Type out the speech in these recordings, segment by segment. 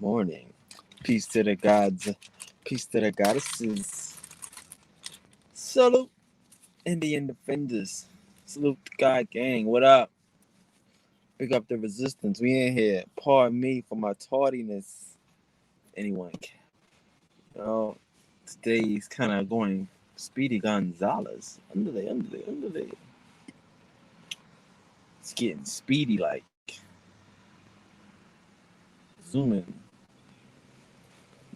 Morning. Peace to the gods. Peace to the goddesses. Salute Indian defenders. Salute the God gang. What up? Pick up the resistance. We in here. Pardon me for my tardiness. Anyone can. You know, today's kind of going Speedy Gonzalez. Underlay. It's getting speedy like. Zooming.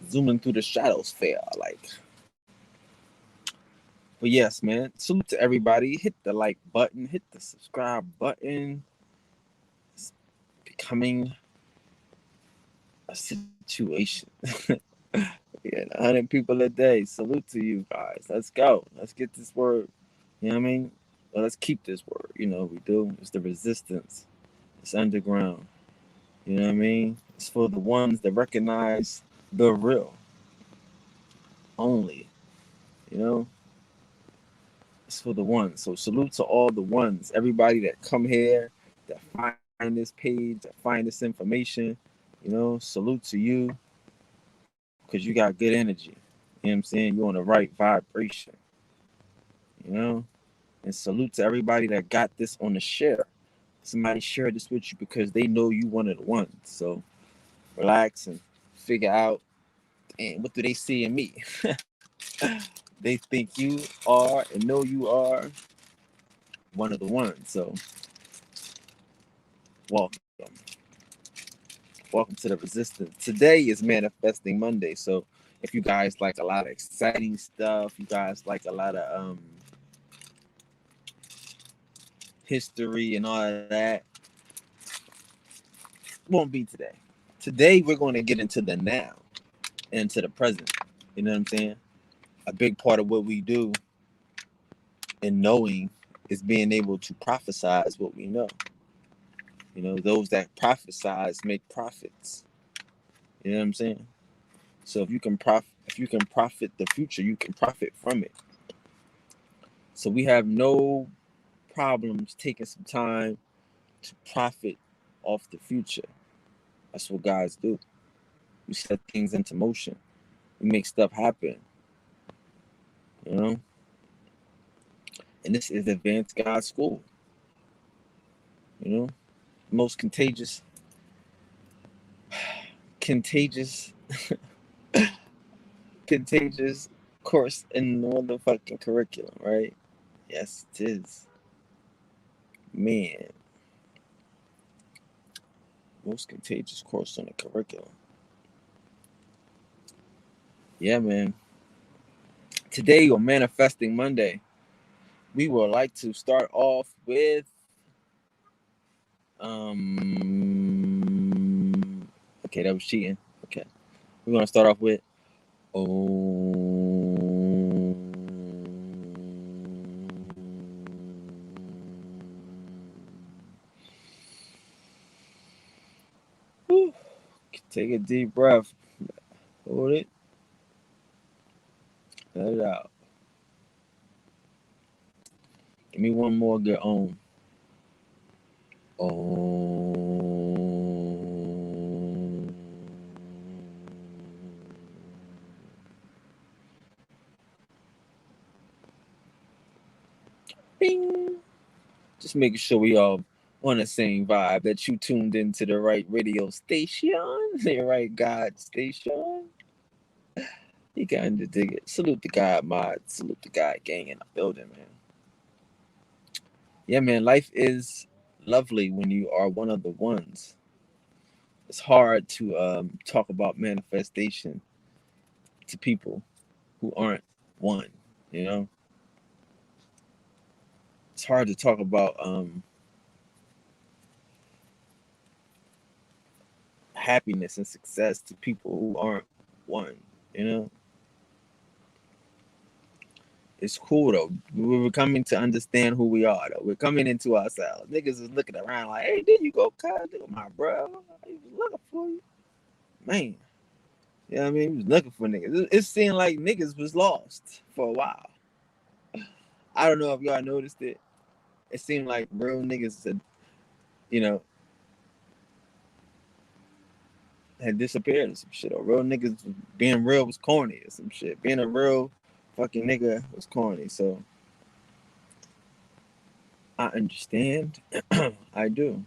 Zooming through the shadows fair. Like. But yes, man. Salute to everybody. Hit the like button. Hit the subscribe button. It's becoming a situation. Yeah, 100 people a day. Salute to you guys. Let's go. Let's get this word. You know what I mean? Well, let's keep this word. You know what we do? It's the resistance. It's underground. You know what I mean? It's for the ones that recognize the real only. You know? It's for the ones. So salute to all the ones. Everybody that come here, that find this page, that find this information. You know, salute to you because you got good energy. You know what I'm saying? You're on the right vibration. You know? And salute to everybody that got this on the share. Somebody shared this with you because they know you one of the ones. So relax and figure out, and what do they see in me? They think you are and know you are one of the ones. So welcome. Welcome to the resistance. Today is Manifesting Monday. So if you guys like a lot of exciting stuff, you guys like a lot of history and all of that, won't be today. Today we're going to get into the now and into the present. You know what I'm saying? A big part of what we do in knowing is being able to prophesize what we know. You know, those that prophesize make profits. You know what I'm saying? So if you can profit the future, you can profit from it. So we have no problems taking some time to profit off the future. That's what guys do. We set things into motion. We make stuff happen. You know? And this is Advanced God School. You know? Most contagious contagious course in the motherfucking curriculum, right? Yes, it is. Man. Most contagious course on the curriculum. Yeah, man. Today on Manifesting Monday, we would like to start off with okay, that was cheating. Okay. We're gonna start off with Whew. Take a deep breath. Hold it. Let it out. Give me one more good on. Bing. Just making sure we all on the same vibe, that you tuned into the right radio station, the right God station. You got to dig it. Salute the God mod. Salute the God gang in the building, man. Yeah, man. Life is lovely when you are one of the ones. It's hard to talk about manifestation to people who aren't one. You know, it's hard to talk about happiness and success to people who aren't one. You know, it's cool though. We're coming to understand who we are though. We're coming into ourselves. Niggas is looking around like, hey, there you go, cuz. Look at my bro. He was looking for you. Man. You know what I mean? He was looking for niggas. It seemed like niggas was lost for a while. I don't know if y'all noticed it. It seemed like real niggas, you know, had disappeared or some shit. Or real niggas being real was corny or some shit. Being a real fucking nigga was corny. So I understand. I do.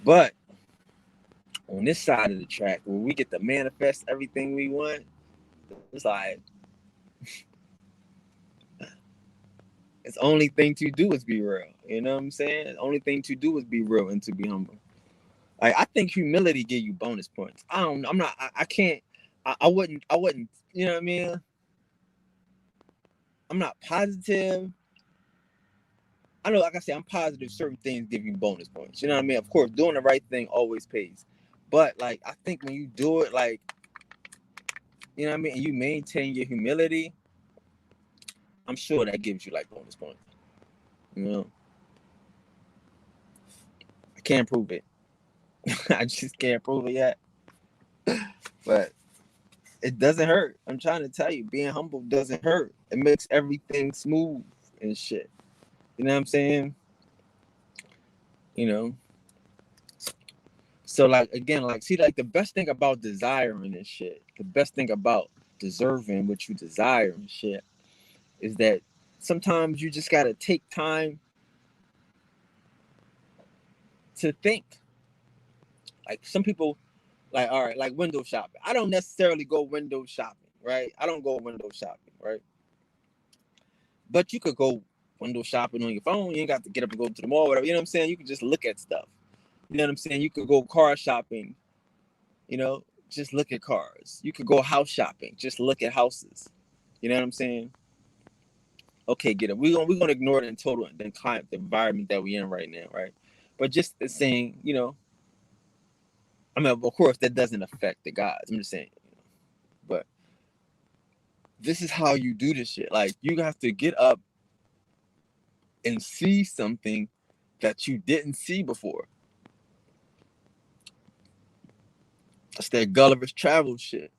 But on this side of the track, where we get to manifest everything we want, it's like it's only thing to do is be real. You know what I'm saying? The only thing to do is be real and to be humble. Like I think humility give you bonus points. I don't. I'm not. I can't. I wouldn't. I wouldn't. You know what I mean? I'm not positive. I know, like I said, I'm positive certain things give you bonus points. You know what I mean? Of course, doing the right thing always pays. But like I think when you do it, like, you know what I mean, and you maintain your humility, I'm sure that gives you like bonus points. You know, I can't prove it. I just can't prove it yet. But it doesn't hurt. I'm trying to tell you, being humble doesn't hurt. It makes everything smooth and shit. You know what I'm saying? You know. So like again, like see, like the best thing about desiring and shit, the best thing about deserving what you desire and shit is that sometimes you just gotta take time to think. Like some people, like all right, like window shopping. I don't necessarily go window shopping, right? I don't go window shopping, right? But you could go window shopping on your phone. You ain't got to get up and go to the mall, whatever. You know what I'm saying? You could just look at stuff. You know what I'm saying? You could go car shopping. You know, just look at cars. You could go house shopping. Just look at houses. You know what I'm saying? Okay, get it. We're gonna ignore it in total the climate, the environment that we're in right now, right? But just saying, you know, I mean, of course, that doesn't affect the gods. I'm just saying, but this is how you do this shit. Like you have to get up and see something that you didn't see before. That's that Gulliver's Travel shit.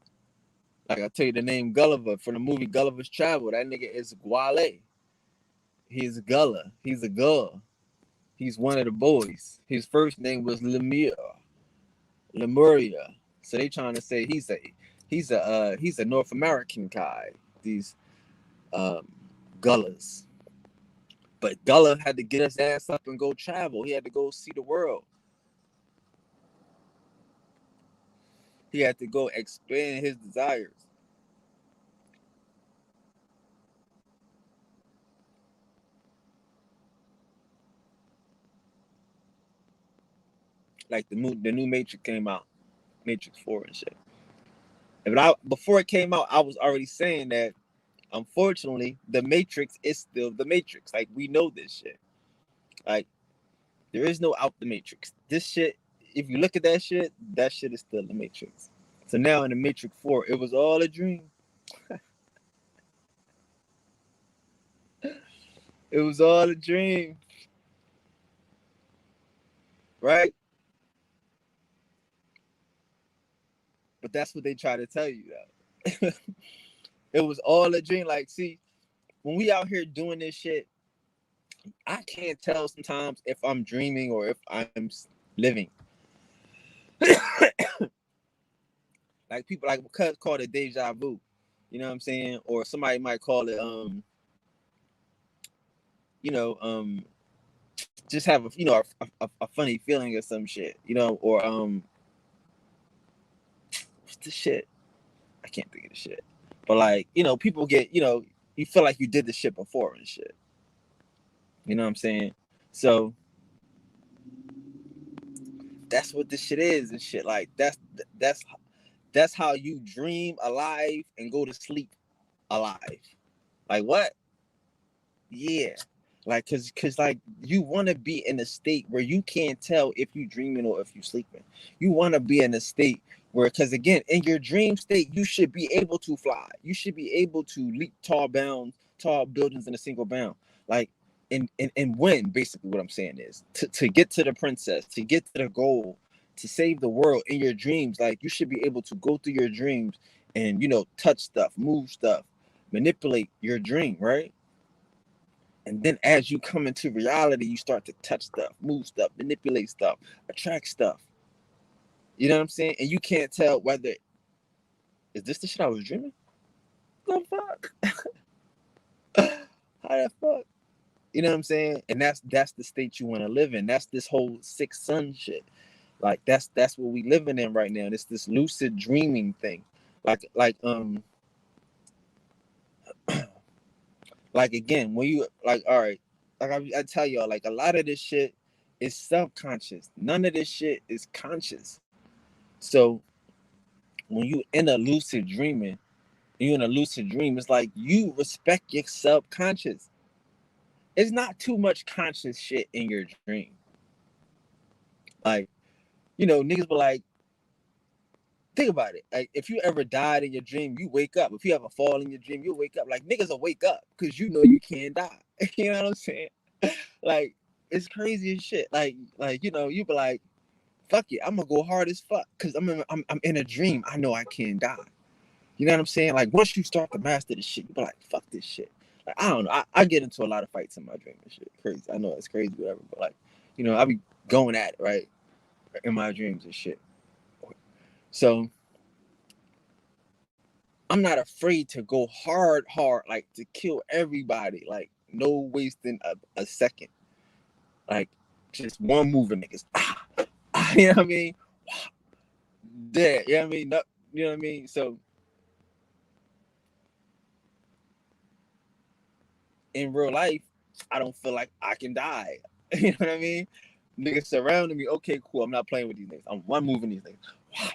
Like I tell you the name Gulliver from the movie Gulliver's Travel. That nigga is Gwale. He's Gullah. He's a gull. He's one of the boys. His first name was Lemuria. So they trying to say he's a North American guy. These um, Gullahs. But Gullah had to get his ass up and go travel. He had to go see the world. He had to go expand his desires. Like the new Matrix came out, Matrix 4 and shit. But before it came out, I was already saying that unfortunately the Matrix is still the Matrix. Like we know this shit. Like there is no out the Matrix. This shit, if you look at that shit is still the Matrix. So now in the Matrix 4, it was all a dream. It was all a dream, right? But that's what they try to tell you though. It was all a dream. Like, see, when we out here doing this shit, I can't tell sometimes if I'm dreaming or if I'm living. Like people like cuz call it deja vu. You know what I'm saying? Or somebody might call it you know, just have a funny feeling or some shit, you know, or what's the shit? I can't think of the shit. But like, you know, people get, you know, you feel like you did the shit before and shit. You know what I'm saying? So that's what this shit is and shit. Like that's that's how you dream alive and go to sleep alive. Like what? Yeah. Like cause like you wanna be in a state where you can't tell if you dreaming or if you sleeping. You wanna be in a state where cause again, in your dream state, you should be able to fly. You should be able to leap tall buildings in a single bound. Like and win, basically what I'm saying is to get to the princess, to get to the goal, to save the world in your dreams, like you should be able to go through your dreams and touch stuff, move stuff, manipulate your dream, right? And then as you come into reality, you start to touch stuff, move stuff, manipulate stuff, attract stuff. You know what I'm saying? And you can't tell whether is this the shit I was dreaming? The fuck? How the fuck? You know what I'm saying? And that's the state you want to live in. That's this whole sixth sun shit. Like that's what we living in right now. It's this lucid dreaming thing. Like like again, when you like, all right, like I tell y'all, like a lot of this shit is subconscious. None of this shit is conscious. So when you in a lucid dreaming, you in a lucid dream, it's like you respect your subconscious. It's not too much conscious shit in your dream. Like, niggas be like, think about it. Like, if you ever died in your dream, you wake up. If you ever fall in your dream, you wake up. Like, niggas will wake up because you can't die. You know what I'm saying? Like, it's crazy as shit. Like you be like, fuck it, I'm gonna go hard as fuck because I'm in a dream. I know I can't die. You know what I'm saying? Like, once you start to master this shit, you be like, fuck this shit. Like, I don't know. I get into a lot of fights in my dream and shit. Crazy. I know it's crazy, whatever. But like, I be going at it, right? In my dreams and shit. So I'm not afraid to go hard, like to kill everybody. Like, no wasting a second. Like, just one move and niggas. You know what I mean? Dead. You know what I mean? No, you know what I mean? So in real life, I don't feel like I can die. You know what I mean? Niggas surrounding me. Okay, cool. I'm not playing with these niggas. I'm one moving these niggas.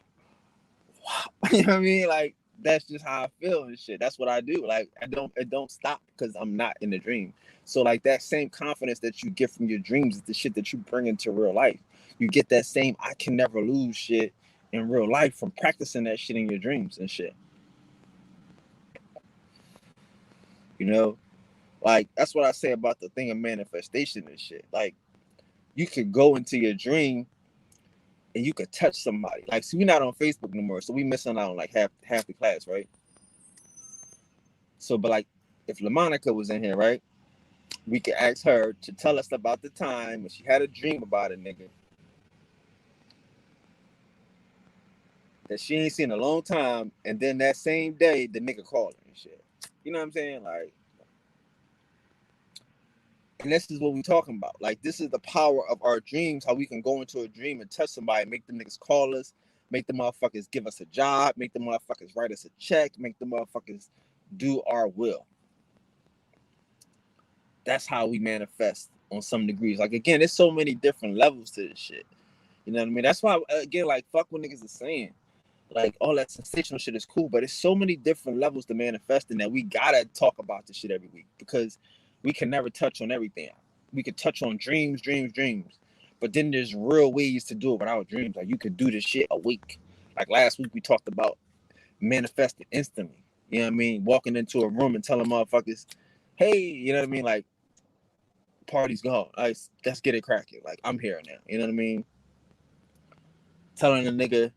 You know what I mean? Like, that's just how I feel and shit. That's what I do. Like, it don't stop because I'm not in the dream. So like that same confidence that you get from your dreams is the shit that you bring into real life. You get that same I can never lose shit in real life from practicing that shit in your dreams and shit. You know? Like, that's what I say about the thing of manifestation and shit. Like, you could go into your dream and you could touch somebody. Like, see, we're not on Facebook no more, so we missing out on like half the class, right? So, but like, if LaMonica was in here, right, we could ask her to tell us about the time when she had a dream about a nigga that she ain't seen in a long time, and then that same day the nigga called her and shit. You know what I'm saying? Like, and this is what we talking about. Like, this is the power of our dreams. How we can go into a dream and touch somebody, make the niggas call us, make the motherfuckers give us a job, make the motherfuckers write us a check, make the motherfuckers do our will. That's how we manifest on some degrees. Like, again, there's so many different levels to this shit. You know what I mean? That's why, again, like, fuck what niggas are saying. Like, all that sensational shit is cool, but it's so many different levels to manifesting that we gotta talk about this shit every week because we can never touch on everything. We could touch on dreams, but then there's real ways to do it without dreams. Like, you could do this shit a week. Like last week, we talked about manifesting instantly. You know what I mean? Walking into a room and telling motherfuckers, "Hey," you know what I mean? Like, party's gone. Like, let's get it cracking. Like, I'm here now. You know what I mean? Telling a nigga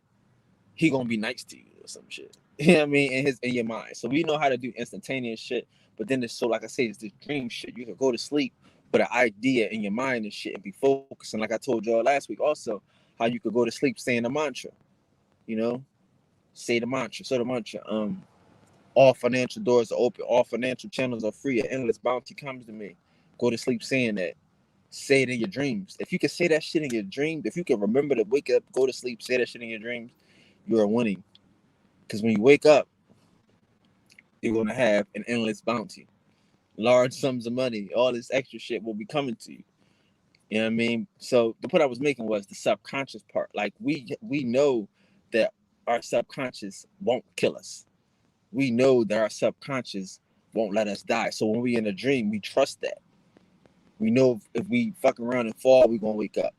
he gonna be nice to you or some shit. You know what I mean? In your mind. So we know how to do instantaneous shit, but then it's so, like I say, it's this dream shit. You can go to sleep with an idea in your mind and shit and be focusing. Like I told y'all last week also, how you could go to sleep saying a mantra, you know? Say the mantra. So the mantra, all financial doors are open, all financial channels are free, an endless bounty comes to me. Go to sleep saying that. Say it in your dreams. If you can say that shit in your dreams, if you can remember to wake up, go to sleep, say that shit in your dreams, you are winning. Because when you wake up, you're going to have an endless bounty. Large sums of money, all this extra shit will be coming to you. You know what I mean? So the point I was making was the subconscious part. Like, we know that our subconscious won't kill us. We know that our subconscious won't let us die. So when we in a dream, we trust that. We know if we fuck around and fall, we're going to wake up.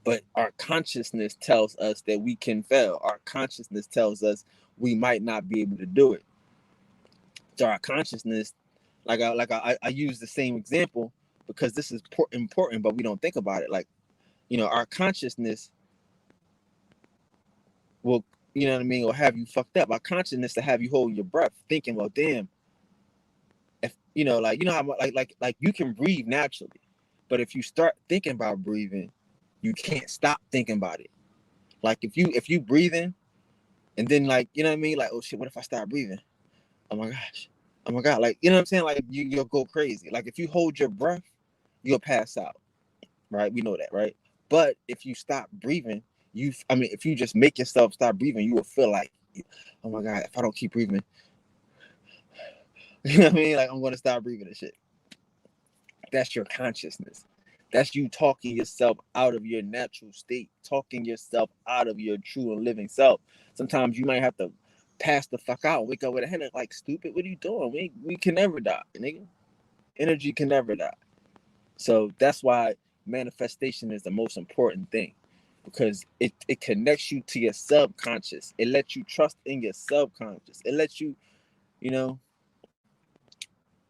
But our consciousness tells us that we can fail. Our consciousness tells us we might not be able to do it. So our consciousness, I use the same example because this is important, but we don't think about it. Like, our consciousness will, you know what I mean, or have you fucked up. Our consciousness to have you hold your breath, thinking, well, damn, if you know, like you know how like you can breathe naturally, but if you start thinking about breathing, you can't stop thinking about it. Like if you breathing, and then like you know what I mean, like oh shit, what if I start breathing? Oh my gosh, oh my god, like you know what I'm saying, like you'll go crazy. Like if you hold your breath, you'll pass out, right? We know that, right? But if you stop breathing, if you just make yourself stop breathing, you will feel like, oh my god, if I don't keep breathing, you know what I mean? Like I'm gonna stop breathing and shit. That's your consciousness. That's you talking yourself out of your natural state, talking yourself out of your true and living self. Sometimes you might have to pass the fuck out, wake up with a headache, like stupid. What are you doing? We can never die, nigga. Energy can never die. So that's why manifestation is the most important thing, because it connects you to your subconscious. It lets you trust in your subconscious. It lets you, you know,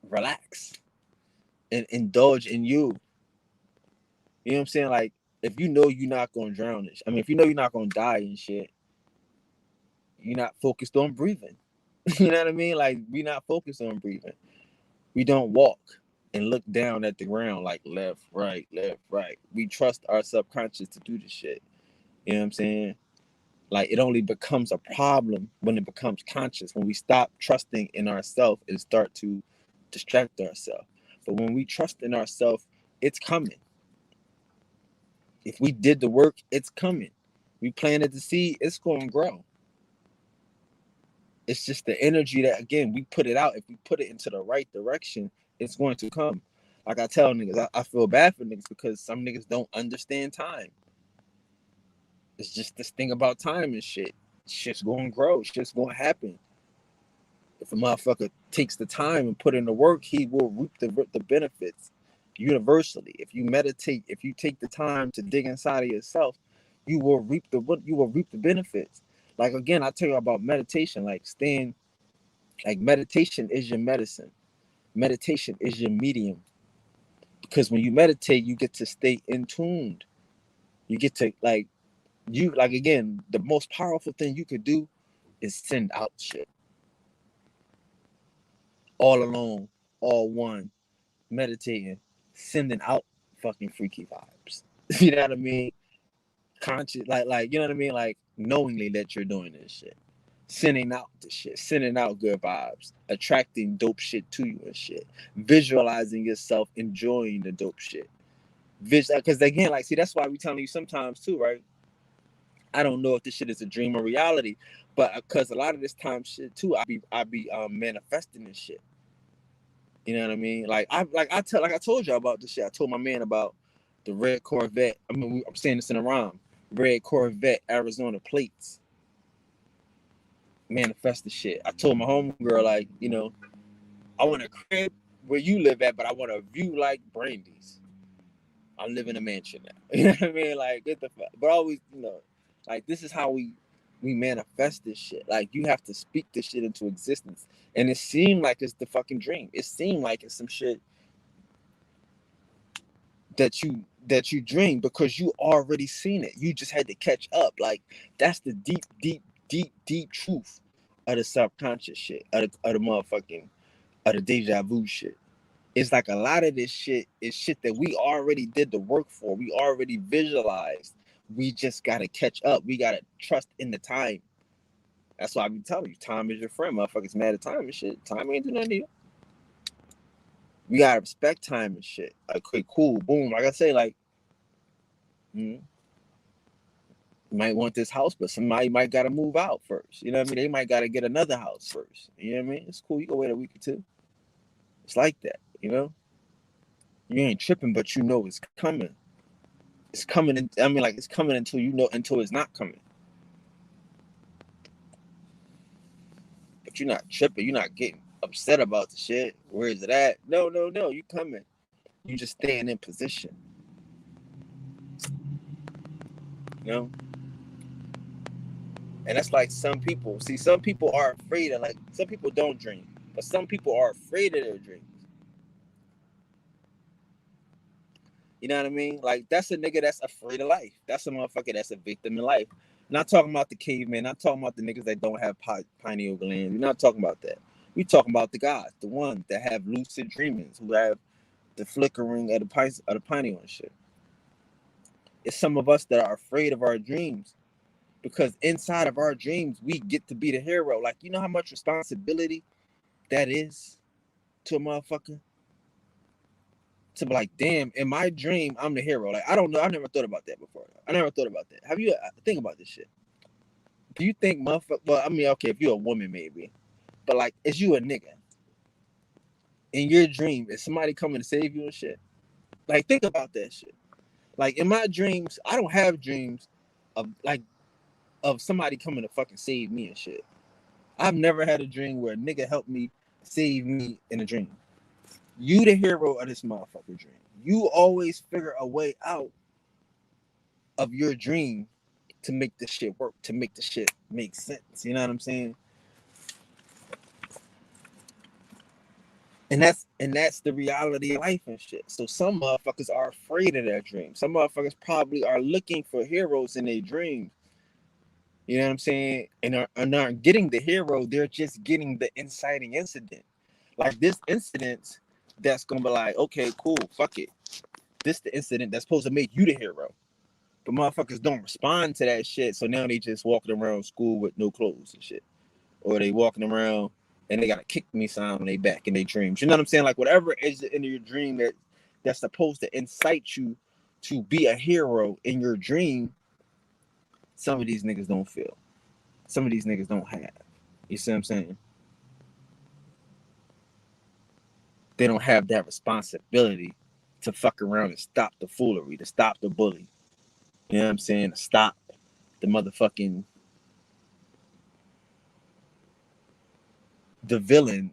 relax and indulge in you. You know what I'm saying? Like, if you know you're not gonna drown it, I mean, if you know you're not gonna die and shit, you're not focused on breathing. You know what I mean? Like, we're not focused on breathing. We don't walk and look down at the ground like left, right, left, right. We trust our subconscious to do the shit. You know what I'm saying? Like, it only becomes a problem when it becomes conscious, when we stop trusting in ourselves and start to distract ourselves. But when we trust in ourselves, it's coming. If we did the work, it's coming. We planted the seed, it's going to grow. It's just the energy that, again, we put it out. If we put it into the right direction, it's going to come. Like I tell niggas, I feel bad for niggas because some niggas don't understand time. It's just this thing about time and shit. Shit's going to grow. Shit's going to happen. If a motherfucker takes the time and put in the work, he will reap the benefits universally. If you meditate, if you take the time to dig inside of yourself, you will reap the benefits. Like again, I tell you about meditation. Like meditation is your medicine. Meditation is your medium. Because when you meditate, you get to stay in tuned. You get to like again, the most powerful thing you could do is send out shit. All alone, all one, meditating, sending out fucking freaky vibes. You know what I mean? Conscious, like you know what I mean? Like knowingly that you're doing this shit. Sending out the shit, sending out good vibes, attracting dope shit to you and shit. Visualizing yourself enjoying the dope shit. Because again, like, see, that's why we telling you sometimes too, right? I don't know if this shit is a dream or reality, but because a lot of this time shit too, I be manifesting this shit. You know what I mean? Like I told y'all about this shit. I told my man about the red Corvette. I mean, I'm saying this in a rhyme. Red Corvette, Arizona plates. Manifest the shit. I told my homegirl, like, you know, I want a crib where you live at, but I want a view like Brandy's. I live in a mansion now. You know what I mean? Like, get the fuck. But always, you know, like this is how we manifest this shit. Like you have to speak this shit into existence. And it seemed like it's the fucking dream. It seemed like it's some shit that you dream because you already seen it. You just had to catch up. Like that's the deep truth of the subconscious shit, of the motherfucking, of the deja vu shit. It's like a lot of this shit is shit that we already did the work for. We already visualized. We just gotta catch up. We gotta trust in the time. That's why I be telling you, time is your friend. Motherfuckers mad at time and shit. Time ain't do nothing to you. We gotta respect time and shit. Like, okay, cool, boom. Like I say, like, you might want this house, but somebody might gotta move out first. You know what I mean? They might gotta get another house first. You know what I mean? It's cool. You can wait a week or two. It's like that, you know? You ain't tripping, but you know it's coming. It's coming. I mean, like it's coming until you know until it's not coming. But you're not tripping. You're not getting upset about the shit. Where is it at? No. You coming. You just staying in position. You know. And that's like some people. See, some people are afraid of like some people don't dream, but some people are afraid of their dreams. You know what I mean? Like that's a nigga that's afraid of life. That's a motherfucker that's a victim in life. Not talking about the caveman. Not talking about the niggas that don't have pineal glands. We're not talking about that. We talking about the guys, the ones that have lucid dreamings, who have the flickering of the pineal and shit. It's some of us that are afraid of our dreams because inside of our dreams we get to be the hero. Like, you know how much responsibility that is to a motherfucker? To be like, damn, in my dream, I'm the hero. Like, I don't know. I never thought about that before. I never thought about that. Have you think about this shit? Do you think motherfucker? Well, I mean, okay, if you're a woman, maybe, but like, is you a nigga in your dream? Is somebody coming to save you and shit? Like, think about that shit. Like, in my dreams, I don't have dreams of like of somebody coming to fucking save me and shit. I've never had a dream where a nigga helped me save me in a dream. You the hero of this motherfucker dream. You always figure a way out of your dream to make the shit work, to make the shit make sense. You know what I'm saying? And that's the reality of life and shit. So some motherfuckers are afraid of their dreams. Some motherfuckers probably are looking for heroes in their dreams. You know what I'm saying? And aren't getting the hero, they're just getting the inciting incident. Like this incident that's gonna be like, okay, cool, fuck it. This the incident that's supposed to make you the hero. But motherfuckers don't respond to that shit. So now they just walking around school with no clothes and shit. Or they walking around and they got a kick me sign on their back in their dreams. You know what I'm saying? Like whatever is in your dream that's supposed to incite you to be a hero in your dream, some of these niggas don't feel. Some of these niggas don't have. You see what I'm saying? They don't have that responsibility to fuck around and stop the foolery, to stop the bully. You know what I'm saying? To stop the motherfucking the villain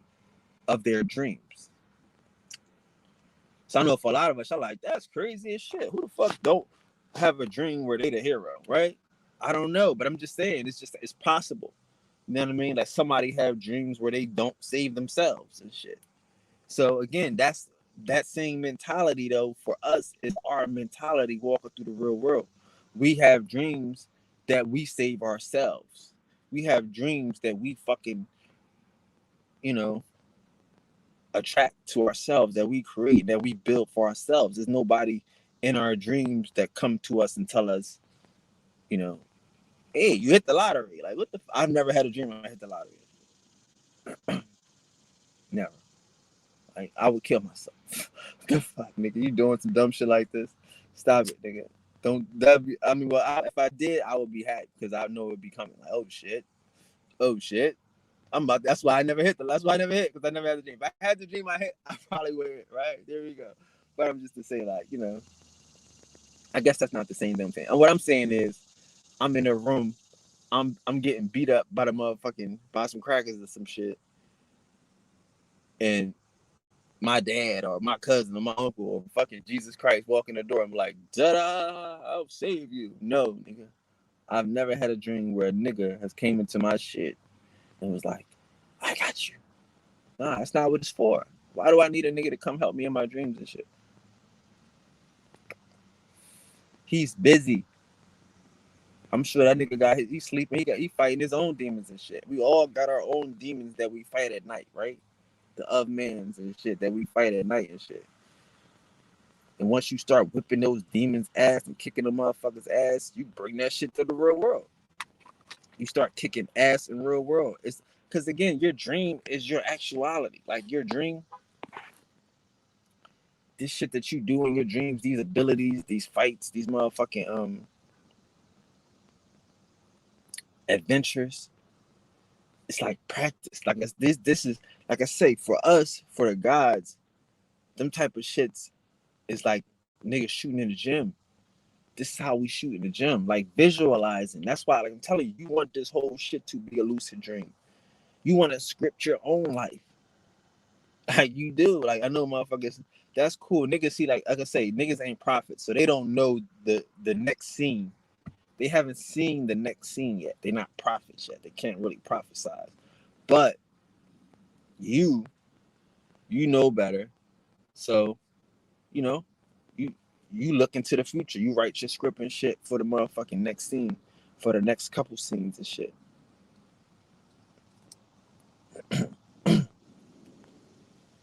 of their dreams. So I know for a lot of us, I'm like, that's crazy as shit. Who the fuck don't have a dream where they the hero, right? I don't know, but I'm just saying it's possible. You know what I mean? Like somebody have dreams where they don't save themselves and shit. So again, that's that same mentality though for us is our mentality walking through the real world. We have dreams that we save ourselves. We have dreams that we fucking, you know, attract to ourselves, that we create, that we build for ourselves. There's nobody in our dreams that come to us and tell us, you know, hey, you hit the lottery. Like what the I've never had a dream I hit the lottery. Never. Like I would kill myself. What the fuck, nigga? You doing some dumb shit like this? Stop it, nigga. Don't that be I mean well if I did I would be happy because I know it'd be coming. Like, oh shit. Oh shit. That's why I never hit that's why I never hit, because I never had the dream. If I had the dream I hit, I probably would hit, right? There we go. But I'm just to say, like, you know, I guess that's not the same damn thing. And what I'm saying is I'm in a room, I'm getting beat up by the motherfucking by some crackers or some shit. And my dad or my cousin or my uncle or fucking Jesus Christ walk in the door, I'm like, da-da, I'll save you. No, nigga. I've never had a dream where a nigga has came into my shit and was like, I got you. Nah, that's not what it's for. Why do I need a nigga to come help me in my dreams and shit? He's busy. I'm sure that nigga he's sleeping. He fighting his own demons and shit. We all got our own demons that we fight at night, right? The of mans and shit that we fight at night and shit. And once you start whipping those demons' ass and kicking the motherfuckers' ass, you bring that shit to the real world. You start kicking ass in real world. It's because again, your dream is your actuality. Like your dream, this shit that you do in your dreams, these abilities, these fights, these motherfucking adventures. It's like practice. Like this is like I say, for us, for the gods, them type of shits is like niggas shooting in the gym. This is how we shoot in the gym, like visualizing. That's why, like I'm telling you, you want this whole shit to be a lucid dream. You want to script your own life, like you do. Like I know, motherfuckers. That's cool. Niggas see, like I say, niggas ain't prophets, so they don't know the next scene. They haven't seen the next scene yet. They're not prophets yet. They can't really prophesy. But you know better. So, you know, you look into the future. You write your script and shit for the motherfucking next scene. for the next couple scenes and shit.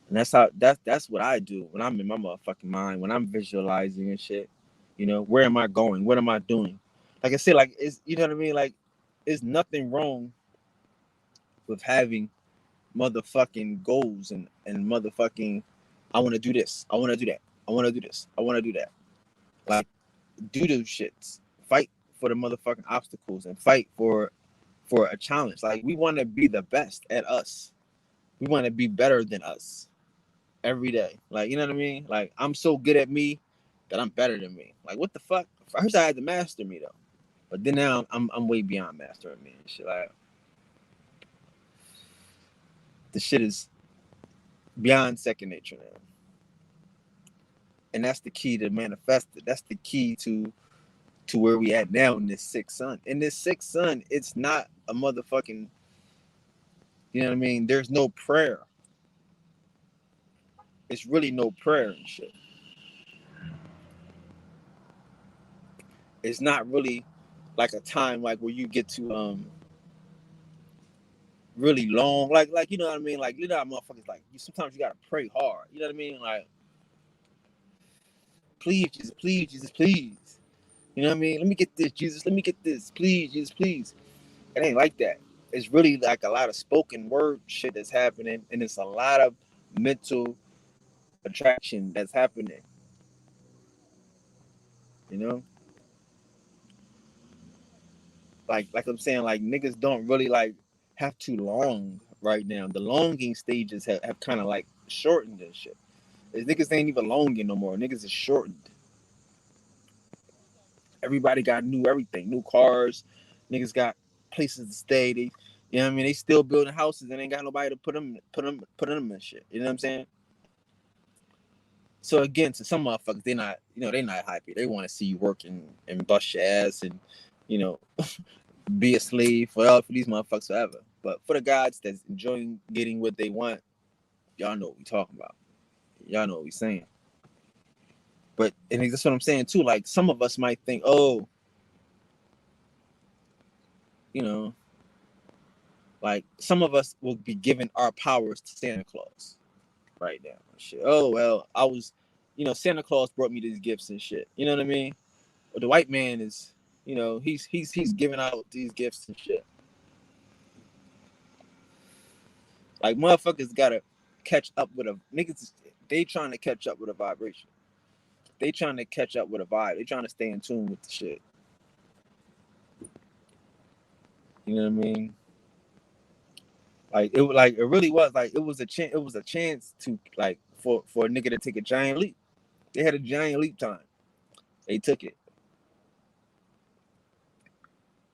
And that's what I do when I'm in my motherfucking mind, when I'm visualizing and shit. You know, where am I going? What am I doing? Like I said, like it's, you know what I mean? Like, there's nothing wrong with having motherfucking goals and motherfucking, I want to do this, I want to do that, I want to do this, I want to do that. Like, do those shits. Fight for the motherfucking obstacles and fight for a challenge. Like, we want to be the best at us. We want to be better than us every day. Like, you know what I mean? Like, I'm so good at me that I'm better than me. Like, what the fuck? First I had to master me though. But then now I'm way beyond mastering me and shit. Like, the shit is beyond second nature now. And that's the key to manifest it. That's the key to where we at now in this sixth sun. In this sixth sun, it's not a motherfucking, you know what I mean? There's no prayer. It's really no prayer and shit. It's not really like a time like where you get to really long, like you know what I mean? Like, you know how motherfuckers, like, you sometimes you gotta pray hard. You know what I mean? Like, please, Jesus, please, Jesus, please. You know what I mean? Let me get this, Jesus. Let me get this. Please, Jesus, please. It ain't like that. It's really like a lot of spoken word shit that's happening, and it's a lot of mental attraction that's happening. You know? Like I'm saying, like, niggas don't really like have to long right now. The longing stages have kind of like shortened and shit. Niggas ain't even longing no more. Niggas is shortened. Everybody got new everything, new cars. Niggas got places to stay. They, you know what I mean? They still building houses and ain't got nobody to put them in shit. You know what I'm saying? So again, to some motherfuckers, they not happy. They want to see you working and bust your ass and, you know, be a slave for these motherfuckers forever. But for the guys that's enjoying getting what they want, y'all know what we talking about. Y'all know what we saying. But, and that's what I'm saying too. Like, some of us might think, oh, you know, like, some of us will be giving our powers to Santa Claus right now. Shit. Oh, well, Santa Claus brought me these gifts and shit. You know what I mean? But the white man is, you know, he's giving out these gifts and shit. Like, motherfuckers gotta catch up with niggas. They trying to catch up with a vibration. They trying to catch up with a vibe. They trying to stay in tune with the shit. You know what I mean? Like, it really was like, it was a chance. It was a chance to, like, for a nigga to take a giant leap. They had a giant leap time. They took it.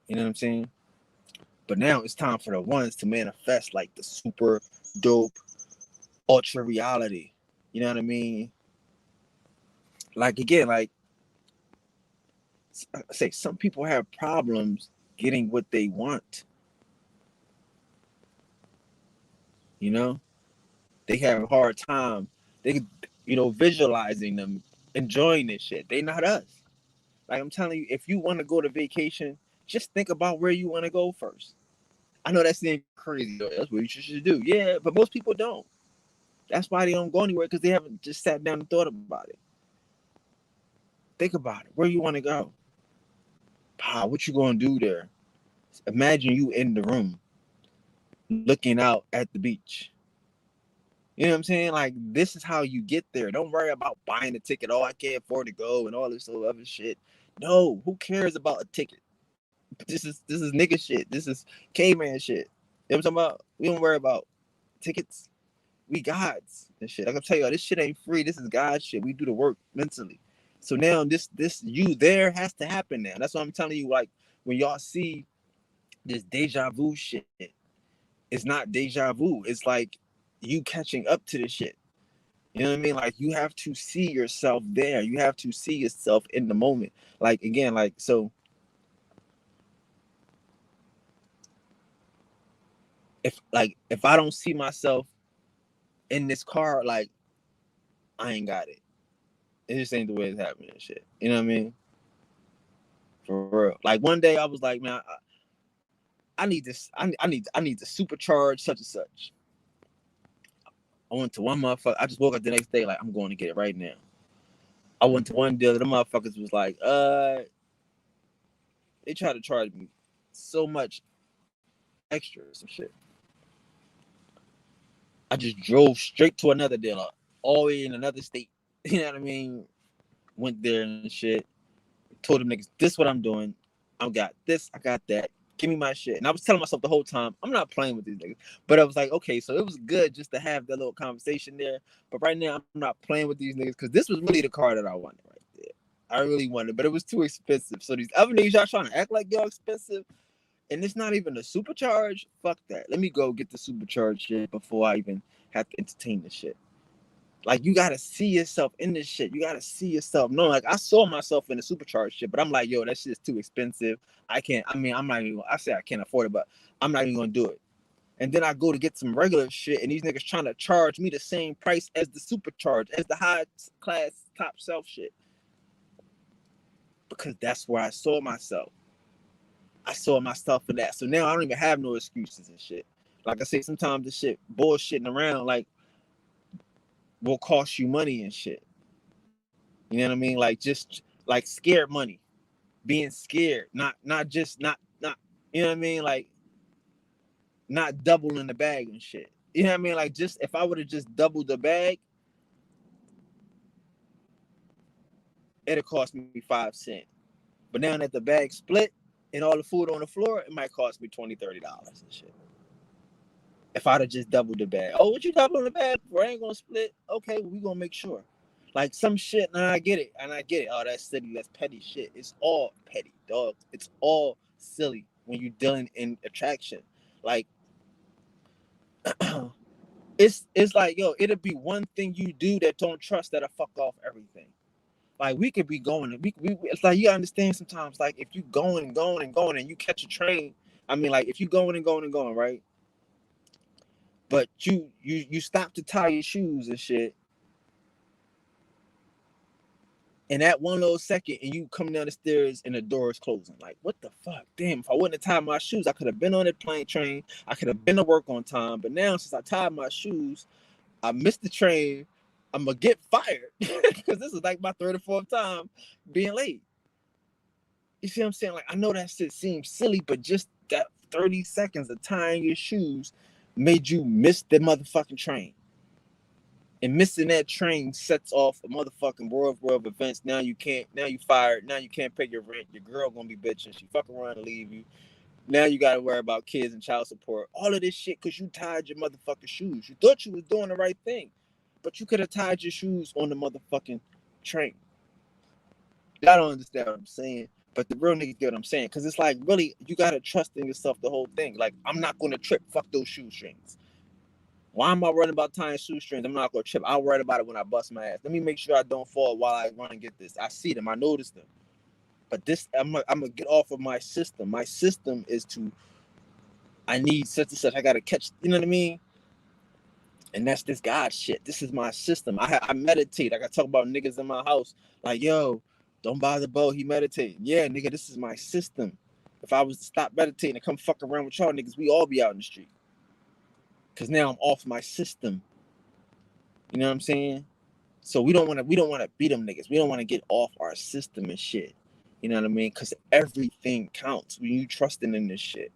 You know what I'm saying? But now it's time for the ones to manifest, like, the super dope ultra reality. You know what I mean? Like, again, like I say, some people have problems getting what they want. You know, they have a hard time. They, visualizing them enjoying this shit. They not us. Like, I'm telling you, if you want to go to vacation, just think about where you want to go first. I know that seems crazy. That's what you should do. Yeah, but most people don't. That's why they don't go anywhere, because they haven't just sat down and thought about it. Think about it. Where you want to go? What you gonna do there? Imagine you in the room, looking out at the beach. You know what I'm saying? Like, this is how you get there. Don't worry about buying a ticket. Oh, I can't afford to go and all this other shit. No, who cares about a ticket? This is nigga shit. This is caveman shit. You know what I'm talking about? We don't worry about tickets. We gods and shit. I can tell you, this shit ain't free. This is God shit. We do the work mentally. So now this you there has to happen now. That's what I'm telling you. Like, when y'all see this deja vu shit, it's not deja vu. It's like you catching up to this shit. You know what I mean? Like, you have to see yourself there. You have to see yourself in the moment. Like, again, like, so if I don't see myself in this car, like, I ain't got it. It just ain't the way it's happening and shit. You know what I mean? For real. Like one day I was like, man, I need this. I need to supercharge such and such. I went to one motherfucker. I just woke up the next day like I'm going to get it right now. I went to one dealer. The motherfuckers was like, they tried to charge me so much extra or some shit. I just drove straight to another dealer, all the way in another state. You know what I mean? Went there and shit. Told them niggas, this what I'm doing. I got this, I got that. Give me my shit. And I was telling myself the whole time, I'm not playing with these niggas. But I was like, okay, so it was good just to have that little conversation there. But right now, I'm not playing with these niggas because this was really the car that I wanted right there. I really wanted, but it was too expensive. So these other niggas, y'all trying to act like y'all expensive, and it's not even a supercharge. Fuck that. Let me go get the supercharge shit before I even have to entertain this shit. Like, you gotta see yourself in this shit. You gotta see yourself. No, like I saw myself in the supercharged shit, but I'm like, yo, that shit's too expensive. I can't. I mean, I'm not even. I say I can't afford it, but I'm not even gonna do it. And then I go to get some regular shit, and these niggas trying to charge me the same price as the supercharged, as the high class top shelf shit, because that's where I saw myself. I saw myself in that. So now I don't even have no excuses and shit. Like I say, sometimes this shit bullshitting around like will cost you money and shit. You know what I mean? Like just like scared money, being scared, not just not. You know what I mean? Like not doubling the bag and shit. You know what I mean? Like just if I would have just doubled the bag, it'd cost me 5 cents. But now that the bag split and all the food on the floor, it might cost me $20-$30 and shit. If I'd have just doubled the bag. Oh, what you doubling the bag for? I ain't gonna split. Okay, well, we gonna make sure. Like some shit, and I get it. Oh, that's silly. That's petty shit. It's all petty, dog. It's all silly when you're dealing in attraction. Like, it's like, yo, it'll be one thing you do that don't trust that'll fuck off everything. Like we could be going, it's like you understand sometimes. Like if you going and going and going and you catch a train, I mean, like if you going and going and going, right? But you stop to tie your shoes and shit. And that one little second, and you come down the stairs and the door is closing. Like, what the fuck? Damn, if I wouldn't have tied my shoes, I could have been on the plane train. I could have been to work on time. But now, since I tied my shoes, I missed the train. I'm going to get fired. Because this is like my third or fourth time being late. You see what I'm saying? Like, I know that shit seems silly, but just that 30 seconds of tying your shoes made you miss the motherfucking train. And missing that train sets off a motherfucking world of events. Now you fired. Now you can't pay your rent. Your girl gonna be bitching. She fucking around and leave you. Now you gotta worry about kids and child support. All of this shit because you tied your motherfucking shoes. You thought you was doing the right thing, but you could have tied your shoes on the motherfucking train. Y'all don't understand what I'm saying, but the real niggas get what I'm saying. Because it's like, really, you gotta trust in yourself the whole thing. Like, I'm not gonna trip. Fuck those shoestrings. Why am I worried about tying shoestrings? I'm not gonna trip. I'll worry about it when I bust my ass. Let me make sure I don't fall while I run and get this. I see them. I notice them. But this, I'm gonna get off of my system. My system is to, I need such and such. I gotta catch. You know what I mean? And that's this God shit. This is my system. I meditate. I gotta talk about niggas in my house. Like, yo, don't bother Bo. He meditating. Yeah, nigga, this is my system. If I was to stop meditating and come fuck around with y'all niggas, we all be out in the street. Cause now I'm off my system. You know what I'm saying? So we don't want to beat them niggas. We don't want to get off our system and shit. You know what I mean? Cause everything counts when you trusting in this shit.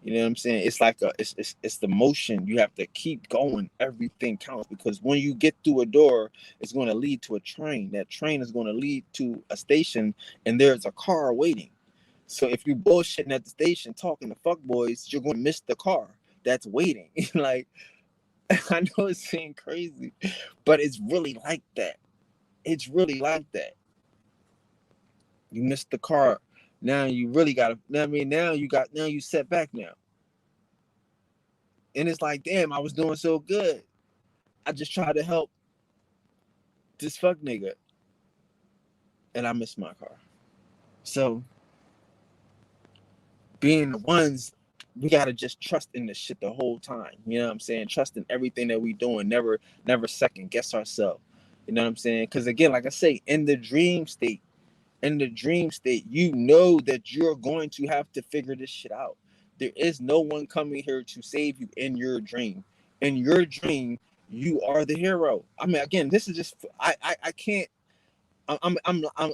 You know what I'm saying? It's like it's the motion. You have to keep going. Everything counts because when you get through a door, it's going to lead to a train. That train is going to lead to a station, and there's a car waiting. So if you bullshitting at the station talking to fuckboys, you're going to miss the car that's waiting. Like, I know it seems crazy, but it's really like that. It's really like that. You missed the car. Now you really got to, I mean, now you set back now. And it's like, damn, I was doing so good. I just tried to help this fuck nigga. And I missed my car. So being the ones, we gotta just trust in this shit the whole time. You know what I'm saying? Trust in everything that we doing. Never second guess ourselves. You know what I'm saying? Because again, like I say, in the dream state, In the dream state, you know that you're going to have to figure this shit out. There is no one coming here to save you in your dream. In your dream, you are the hero. I mean, again, this is just I can't. I'm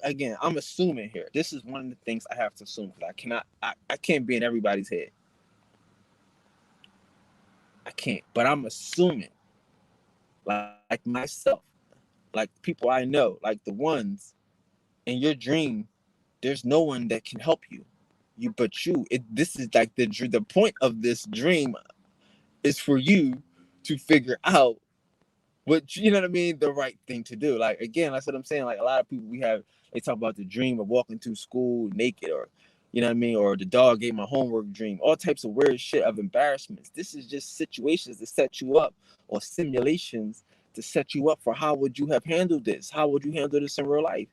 again. I'm assuming here. This is one of the things I have to assume because I cannot. I can't be in everybody's head. I can't. But I'm assuming, like myself, like people I know, like the ones in your dream, there's no one that can help you. This is like the point of this dream is for you to figure out what you know what I mean, the right thing to do. Like again, that's what I'm saying. Like a lot of people they talk about the dream of walking through school naked, or you know what I mean, or the dog ate my homework dream, all types of weird shit of embarrassments. This is just situations to set you up, or simulations to set you up for how would you have handled this? How would you handle this in real life?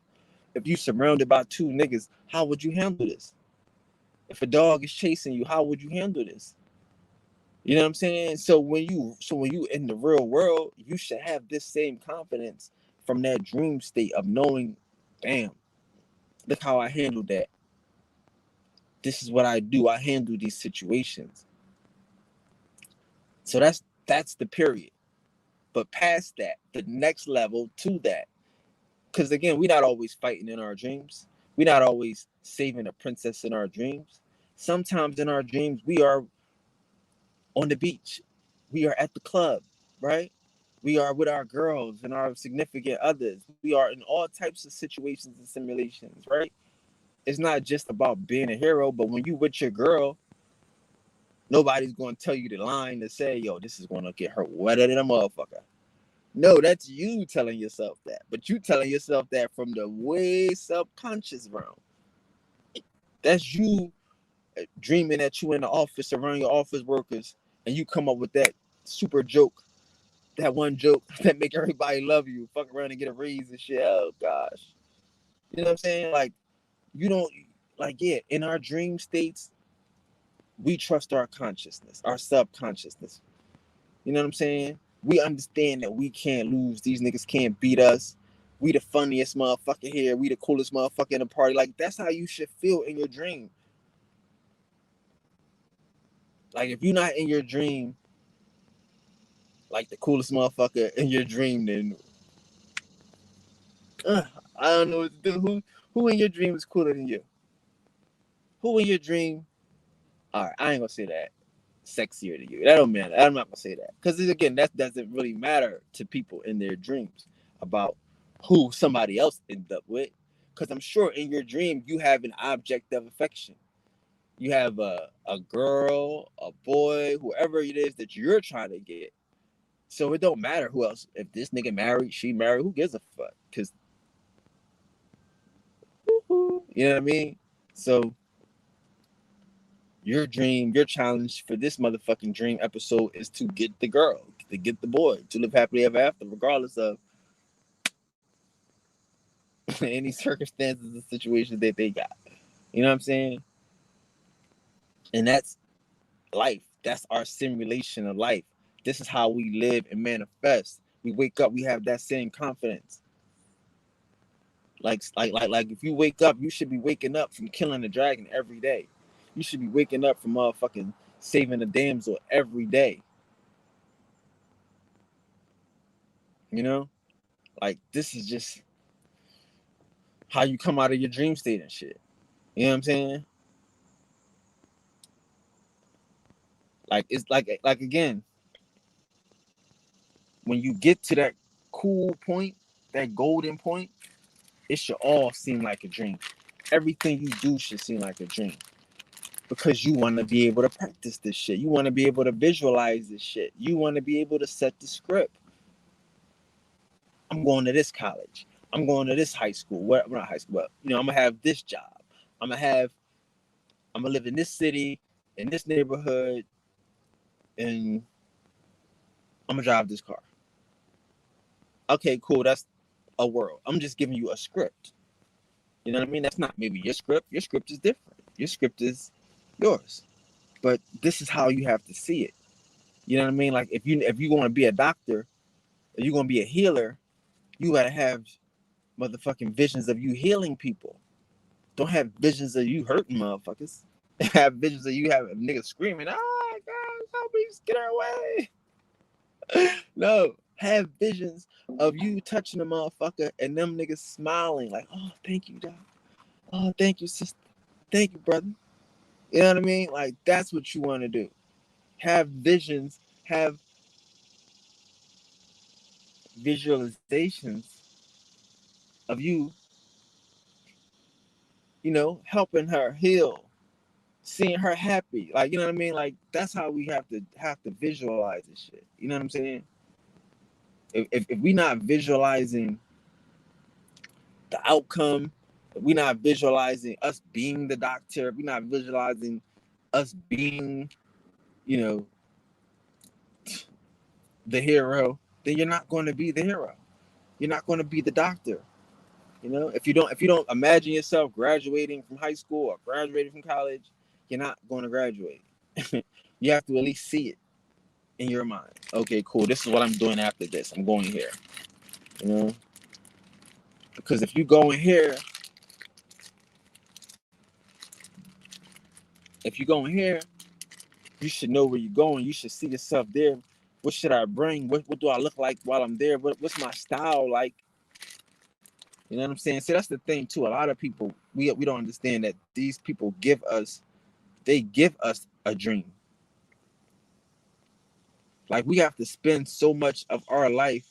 If you surrounded by two niggas, how would you handle this? If a dog is chasing you, how would you handle this? You know what I'm saying? So when you in the real world, you should have this same confidence from that dream state of knowing, damn, look how I handled that. This is what I do. I handle these situations. So that's the period. But past that, the next level to that, because again, we're not always fighting in our dreams. We're not always saving a princess in our dreams. Sometimes in our dreams, we are on the beach. We are at the club, right? We are with our girls and our significant others. We are in all types of situations and simulations, right? It's not just about being a hero, but when you with your girl, nobody's going to tell you the line to say, yo, this is going to get her wetter than a motherfucker. No, that's you telling yourself that. But you telling yourself that from the way subconscious realm. That's you dreaming that you in the office around your office workers and you come up with that super joke, that one joke that make everybody love you, fuck around and get a raise and shit. Oh gosh. You know what I'm saying? Like you don't in our dream states, we trust our consciousness, our subconsciousness. You know what I'm saying? We understand that we can't lose. These niggas can't beat us. We the funniest motherfucker here. We the coolest motherfucker in the party. Like that's how you should feel in your dream. Like if you're not in your dream, like the coolest motherfucker in your dream, then I don't know what to do. Who in your dream is cooler than you? Who in your dream? All right, I ain't gonna say that. Sexier than you. That don't matter. I'm not gonna say that because again, that doesn't really matter to people in their dreams about who somebody else ended up with. Because I'm sure in your dream you have an object of affection. You have a girl, a boy, whoever it is that you're trying to get. So it don't matter who else. If this nigga married, she married, who gives a fuck? Because you know what I mean. So your dream, your challenge for this motherfucking dream episode is to get the girl, to get the boy, to live happily ever after, regardless of any circumstances and situations that they got. You know what I'm saying? And that's life. That's our simulation of life. This is how we live and manifest. We wake up, we have that same confidence. Like if you wake up, you should be waking up from killing the dragon every day. You should be waking up from motherfucking saving the damsel every day. You know? Like this is just how you come out of your dream state and shit. You know what I'm saying? Like it's like again, when you get to that cool point, that golden point, it should all seem like a dream. Everything you do should seem like a dream. Because you want to be able to practice this shit. You want to be able to visualize this shit. You want to be able to set the script. I'm going to this college. I'm going to this high school. Well, not high school, but I'm gonna have this job. I'm gonna live in this city, in this neighborhood, and I'm gonna drive this car. Okay, cool. That's a world. I'm just giving you a script. You know what I mean? That's not maybe your script. Your script is different. Your script is yours. But this is how you have to see it. You know what I mean? Like if you want to be a doctor, if you're gonna be a healer, you gotta have motherfucking visions of you healing people. Don't have visions of you hurting motherfuckers. Have visions of you having niggas screaming, "Oh God, help me, get her away!" No, have visions of you touching a motherfucker and them niggas smiling like, "Oh, thank you, dog. Oh, thank you, sister. Thank you, brother." You know what I mean? Like that's what you want to do. Have visions. Have visualizations of you, helping her heal, seeing her happy. Like, you know what I mean? Like that's how we have to visualize this shit. You know what I'm saying? If we not visualizing the outcome, if we not visualizing us being the doctor, if we not visualizing us being, you know, the hero, then you're not going to be the hero. You're not going to be the doctor. If you don't imagine yourself graduating from high school or graduating from college, you're not going to graduate. You have to at least see it in your mind. Okay, cool. This is what I'm doing after this. I'm going here. You know, because if you go in here, you should know where you're going. You should see yourself there. What should I bring? What do I look like while I'm there? What's my style like? You know what I'm saying? See, that's the thing too. A lot of people we don't understand that these people give us a dream. Like we have to spend so much of our life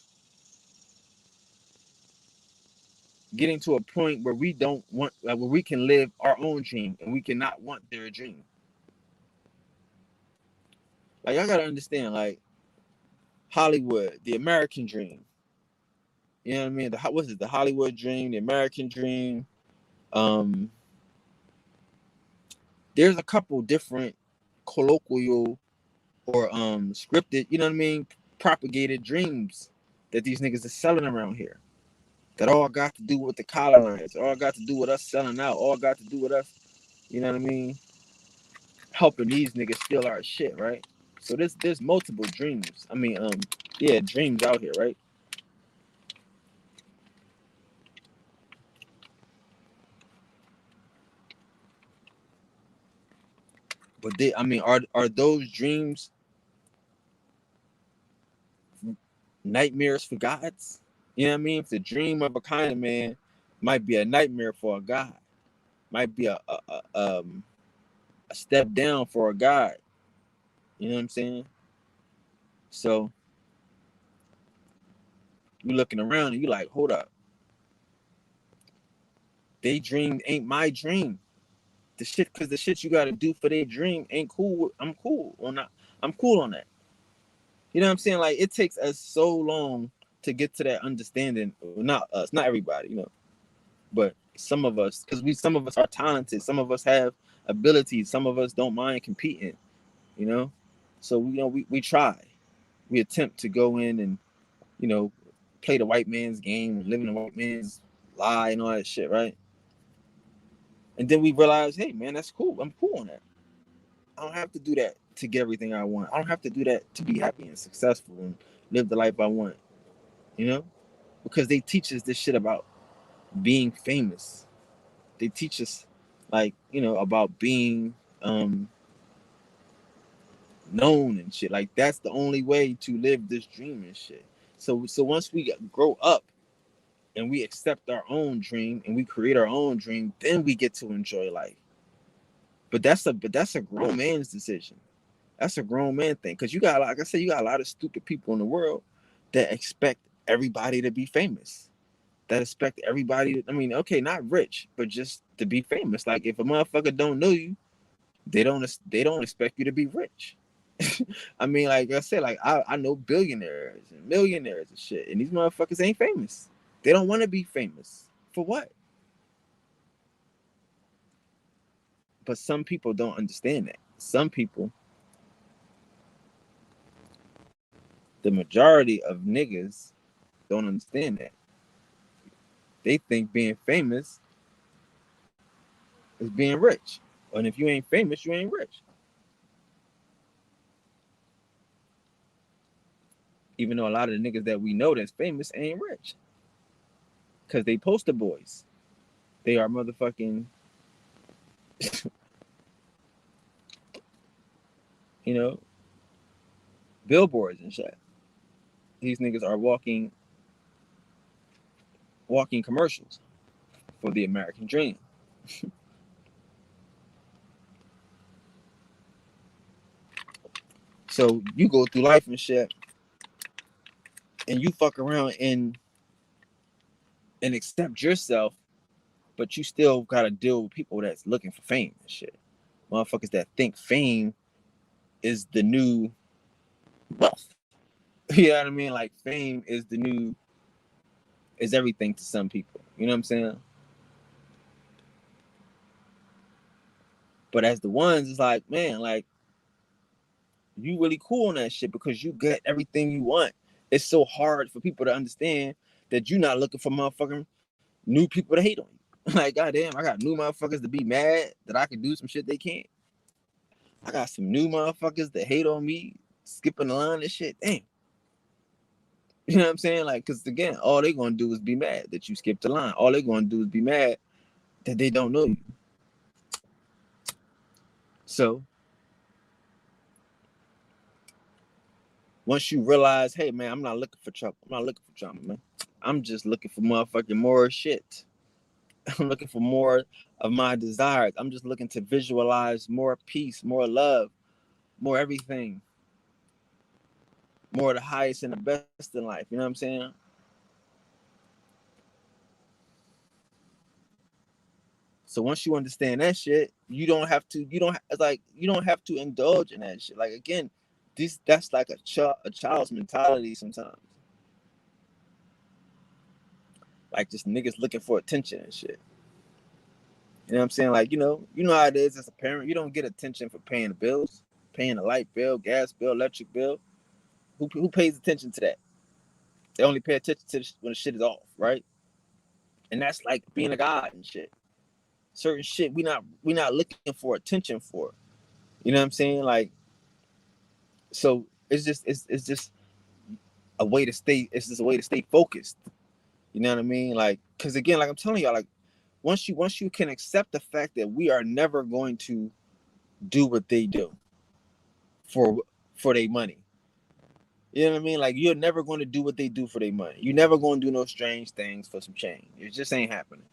getting to a point where we don't want, like, where we can live our own dream and we cannot want their dream. Like I gotta understand, like Hollywood, the American dream. You know what I mean? What's it? The Hollywood dream, the American dream. Um, there's a couple different colloquial or scripted, you know what I mean, propagated dreams that these niggas are selling around here. That all got to do with the collar lines, all got to do with us selling out, all got to do with us, you know what I mean, helping these niggas steal our shit, right? So there's multiple dreams. I mean, yeah, dreams out here, right? But I mean, are those dreams nightmares for gods? You know what I mean? If the dream of a kind of man might be a nightmare for a god, might be a step down for a god. You know what I'm saying? So you looking around and you like, hold up, they dream ain't my dream. Because the shit you got to do for their dream ain't cool. I'm cool on that. I'm cool on that. You know what I'm saying? Like it takes us so long to get to that understanding. Not us, not everybody, but some of us, because some of us are talented. Some of us have abilities. Some of us don't mind competing. You know, so we try. We attempt to go in and you know play the white man's game, live in the white man's lie, and all that shit, right? And then we realize, hey man, that's cool. I'm cool on that. I don't have to do that to get everything I want. I don't have to do that to be happy and successful and live the life I want. You know, because they teach us this shit about being famous. They teach us like about being known and shit. Like that's the only way to live this dream and shit. So once we grow up and we accept our own dream and we create our own dream, then we get to enjoy life. But that's a grown man's decision. That's a grown man thing. Cause you got, like I said, you got a lot of stupid people in the world that expect everybody to be famous. That expect everybody. I mean, okay, not rich, but just to be famous. Like if a motherfucker don't know you, they don't expect you to be rich. I mean, like I said, like I know billionaires and millionaires and shit, and these motherfuckers ain't famous. They don't want to be famous. For what? But some people don't understand that. Some people, the majority of niggas, don't understand that. They think being famous is being rich. And if you ain't famous, you ain't rich. Even though a lot of the niggas that we know that's famous ain't rich. Because they poster boys. They are motherfucking You know, billboards and shit. These niggas are walking commercials for the American dream. So you go through life and shit, and you fuck around and accept yourself, but you still gotta deal with people that's looking for fame and shit. Motherfuckers that think fame is the new wealth. You know what I mean? Like fame is the new is everything to some people. You know what I'm saying? But as the ones, it's like, man, like you really cool on that shit because you get everything you want. It's so hard for people to understand that you're not looking for motherfucking new people to hate on you. Like, goddamn, I got new motherfuckers to be mad that I can do some shit they can't. I got some new motherfuckers that hate on me, skipping the line and shit. Damn. You know what I'm saying? Like, because again, all they gonna do is be mad that you skipped the line. All they gonna do is be mad that they don't know you. So once you realize, hey man, I'm not looking for trouble. I'm not looking for drama, man. I'm just looking for motherfucking more shit. I'm looking for more of my desires. I'm just looking to visualize more peace, more love, more everything, more of the highest and the best in life. You know what I'm saying? So once you understand that shit, you don't have to. It's like you don't have to indulge in that shit. Like again, that's like a child's mentality sometimes. Like just niggas looking for attention and shit. You know what I'm saying? Like you know how it is as a parent. You don't get attention for paying the bills, paying the light bill, gas bill, electric bill. Who pays attention to that? They only pay attention to when the shit is off, right? And that's like being a god and shit. Certain shit we not looking for attention for. You know what I'm saying? Like, so it's just a way to stay. It's just a way to stay focused. You know what I mean? Like, because again, like I'm telling y'all, like once you can accept the fact that we are never going to do what they do for their money. You know what I mean? Like you're never going to do what they do for their money. You're never going to do no strange things for some change. It just ain't happening.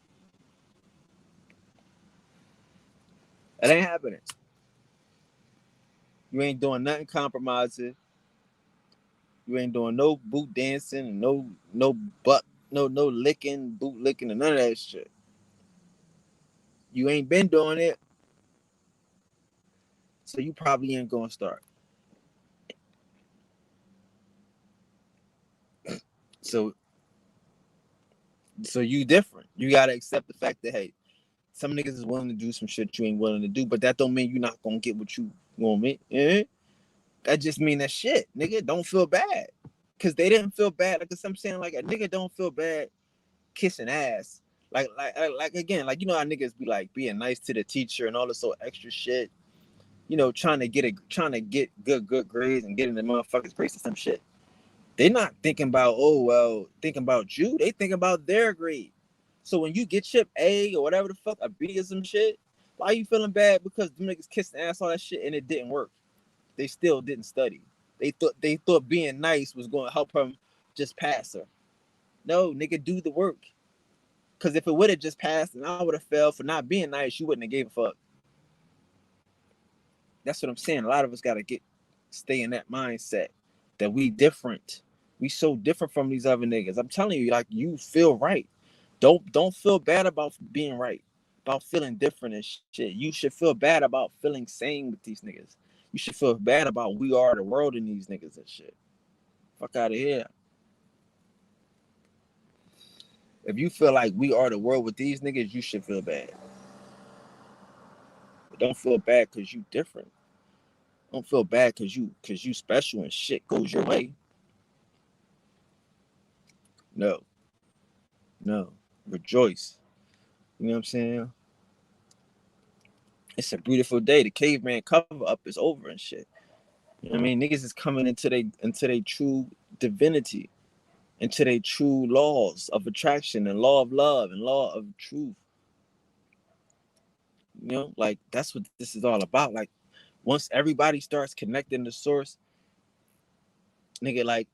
It ain't happening. You ain't doing nothing compromising. You ain't doing no boot dancing and no butt, no licking, boot licking, and none of that shit. You ain't been doing it, so you probably ain't gonna start. So you different. You gotta accept the fact that hey, some niggas is willing to do some shit you ain't willing to do, but that don't mean you're not gonna get what you want me. Eh? That just mean that shit, nigga. Don't feel bad, cause they didn't feel bad. Like I'm saying, like a nigga don't feel bad kissing ass. Like again, like you know how niggas be like being nice to the teacher and all this so extra shit. You know, trying to get good grades and getting the motherfuckers grades or some shit. They're not thinking about thinking about you. They thinking about their grade. So when you get your A or whatever the fuck, a B or some shit, why are you feeling bad because them niggas kissed ass all that shit and it didn't work? They still didn't study. They thought being nice was going to help them just pass her. No, nigga, do the work. Cause if it would have just passed and I would have failed for not being nice, you wouldn't have gave a fuck. That's what I'm saying. A lot of us gotta stay in that mindset that we different. We so different from these other niggas. I'm telling you, like you feel right. Don't feel bad about being right. About feeling different and shit. You should feel bad about feeling same with these niggas. You should feel bad about we are the world in these niggas and shit. Fuck out of here. If you feel like we are the world with these niggas, you should feel bad. But don't feel bad because you different. Don't feel bad because you special and shit goes your way. No, no. Rejoice. You know what I'm saying? It's a beautiful day. The caveman cover up is over and shit. You know what I mean? Niggas is coming into their true divinity, into their true laws of attraction and law of love and law of truth. You know, like that's what this is all about. Like once everybody starts connecting the source, nigga, like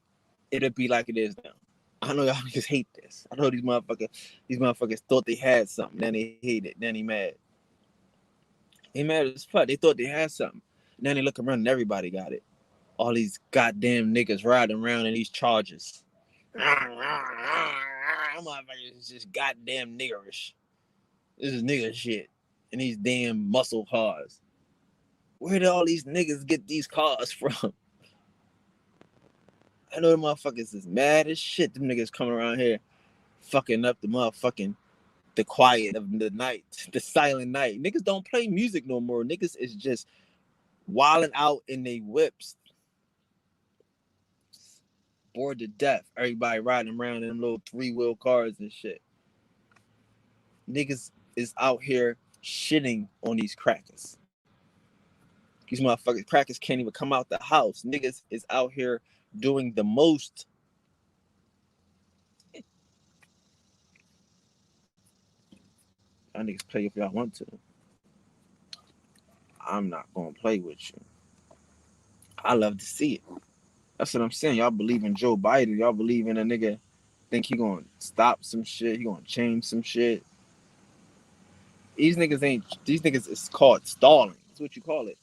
it'll be like it is now. I know y'all niggas hate this. I know these motherfuckers thought they had something, then they hate it, then they mad. They mad as fuck. They thought they had something. And then they look around and everybody got it. All these goddamn niggas riding around in these Chargers. Motherfuckers is just goddamn niggerish. This is nigga shit. And these damn muscle cars. Where did all these niggas get these cars from? I know the motherfuckers is mad as shit. Them niggas coming around here fucking up the quiet of the night, the silent night. Niggas don't play music no more. Niggas is just wilding out in they whips, bored to death. Everybody riding around in them little 3-wheel cars and shit. Niggas is out here shitting on these crackers. These motherfuckers crackers can't even come out the house. Niggas is out here doing the most. Y'all niggas play if y'all want to. I'm not gonna play with you. I love to see it. That's what I'm saying. Y'all believe in Joe Biden. Y'all believe in a nigga think he gonna stop some shit. He gonna change some shit. These niggas is called stalling. That's what you call it.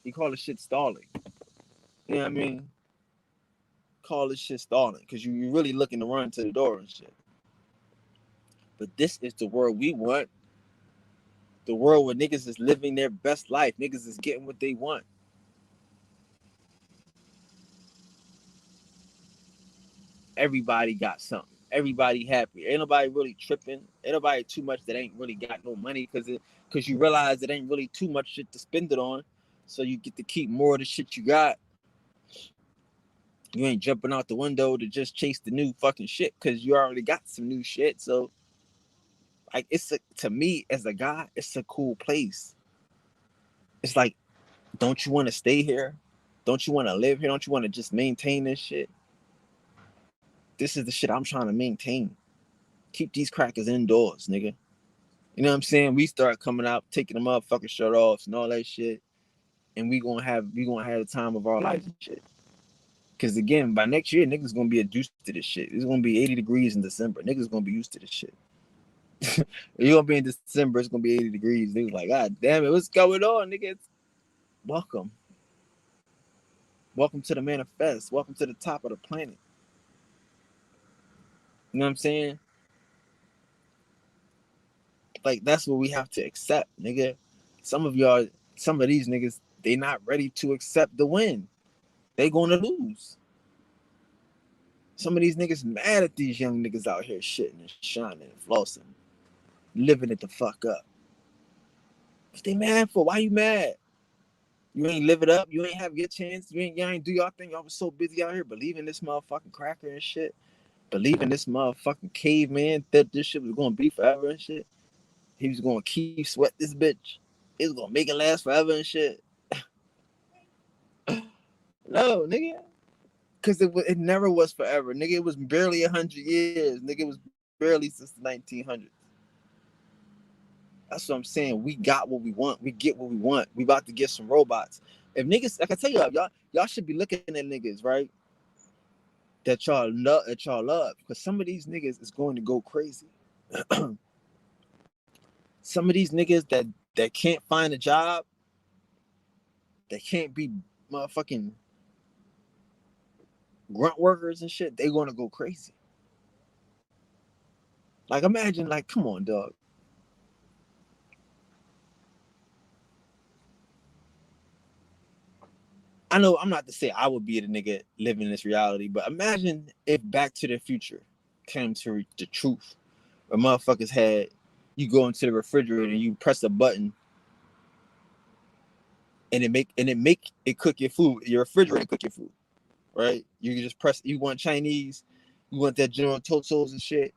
You call this shit stalling. You know what I mean? Call this shit stalling. Because you really looking to run to the door and shit. But this is the world we want. The world where niggas is living their best life. Niggas is getting what they want. Everybody got something. Everybody happy. Ain't nobody really tripping. Ain't nobody too much that ain't really got no money because you realize it ain't really too much shit to spend it on. So you get to keep more of the shit you got. You ain't jumping out the window to just chase the new fucking shit because you already got some new shit. So like to me as a guy, it's a cool place. It's like, don't you want to stay here? Don't you want to live here? Don't you want to just maintain this shit? This is the shit I'm trying to maintain. Keep these crackers indoors, nigga. You know what I'm saying? We start coming out, taking the motherfucking shirt off and all that shit, and we gonna have the time of our lives and shit. Cause again, by next year, niggas gonna be used to this shit. It's gonna be 80 degrees in December. Niggas gonna be used to this shit. You're gonna be in December, it's gonna be 80 degrees. Niggas like, God damn it, what's going on, niggas? Welcome. Welcome to the manifest. Welcome to the top of the planet. You know what I'm saying? Like that's what we have to accept, nigga. Some of these niggas, they not ready to accept the win. They gonna lose. Some of these niggas mad at these young niggas out here shitting and shining and flossing, living it the fuck up. What they mad for? Why you mad? You ain't live it up. You ain't have your chance. Y'all ain't do y'all thing. Y'all was so busy out here believing this motherfucking cracker and shit. Believing this motherfucking caveman that this shit was gonna be forever and shit. He was gonna keep sweat this bitch. He was gonna make it last forever and shit. No, nigga. Cause it never was forever. Nigga, it was barely 100 years. Nigga, it was barely since the 1900s. That's what I'm saying. We got what we want. We get what we want. We about to get some robots. If niggas, like I tell y'all should be looking at niggas, right? That y'all love. Because some of these niggas is going to go crazy. Some of these niggas that can't find a job, that can't be motherfucking grunt workers and shit, they gonna go crazy. Like imagine, like, come on, dog. I know I'm not to say I would be the nigga living in this reality, but imagine if Back to the Future came to the truth, where motherfuckers had you go into the refrigerator and you press a button and it cook your food. Your refrigerator cook your food, right? You can just press. You want Chinese, you want that General Tso's and shit.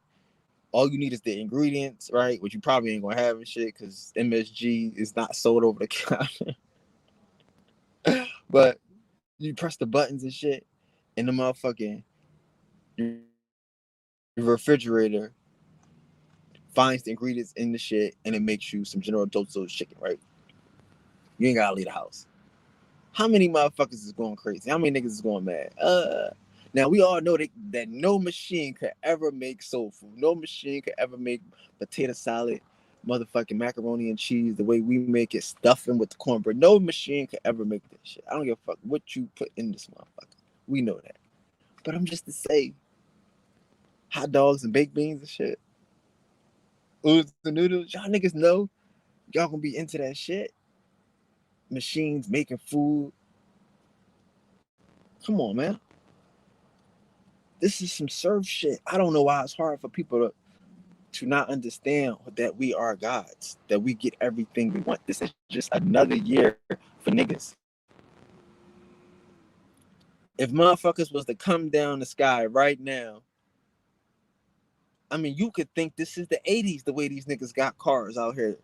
All you need is the ingredients, right? Which you probably ain't gonna have and shit because MSG is not sold over the counter. But you press the buttons and shit, and the motherfucking refrigerator finds the ingredients in the shit, and it makes you some General Tso's chicken, right? You ain't gotta leave the house. How many motherfuckers is going crazy? How many niggas is going mad? Now we all know that no machine could ever make soul food. No machine could ever make potato salad, motherfucking macaroni and cheese the way we make it, stuffing with the cornbread. No machine could ever make this shit. I don't give a fuck what you put in this motherfucker. We know that. But I'm just to say, hot dogs and baked beans and shit. Oodles and noodles. Y'all niggas know y'all gonna be into that shit. Machines making food. Come on, man. This is some serve shit. I don't know why it's hard for people to not understand that we are gods, that we get everything we want. This is just another year for niggas. If motherfuckers was to come down the sky right now, I mean, you could think this is the 80s, the way these niggas got cars out here.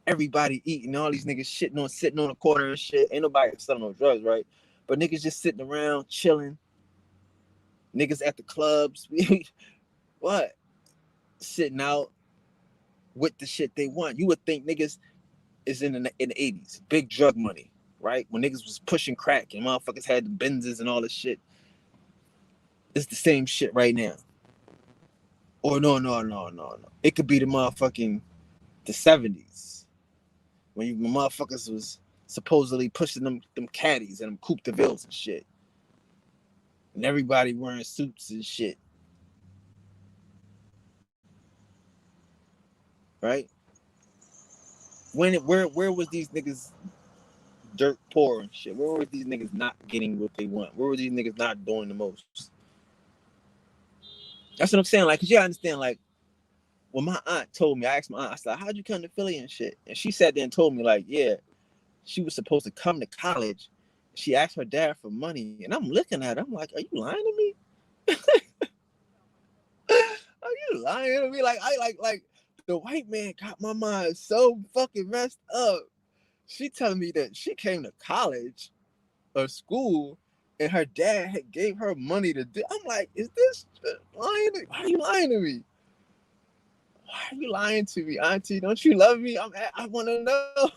Everybody eating, all these niggas sitting on the corner and shit. Ain't nobody selling no drugs, right? But niggas just sitting around, chilling. Niggas at the clubs. What? Sitting out with the shit they want. You would think niggas is in the 80s. Big drug money, right? When niggas was pushing crack and motherfuckers had the Benzes and all this shit. It's the same shit right now. Or no. It could be the motherfucking the 70s. When motherfuckers was supposedly pushing them caddies and them Coupe de Villes and shit. And everybody wearing suits and shit. Right? Where was these niggas dirt poor and shit? Where were these niggas not getting what they want? Where were these niggas not doing the most? That's what I'm saying. Like, cause you understand, like, when my aunt told me, I asked my aunt, I said, how'd you come to Philly and shit? And she sat there and told me, like, yeah, she was supposed to come to college. She asked her dad for money. And I'm looking at her, I'm like, are you lying to me? Are you lying to me? Like, like the white man got my mind so fucking messed up. She telling me that she came to college or school and her dad gave her money to do. I'm like, is this lying? Why are you lying to me? Why are you lying to me, auntie? Don't you love me? I want to know.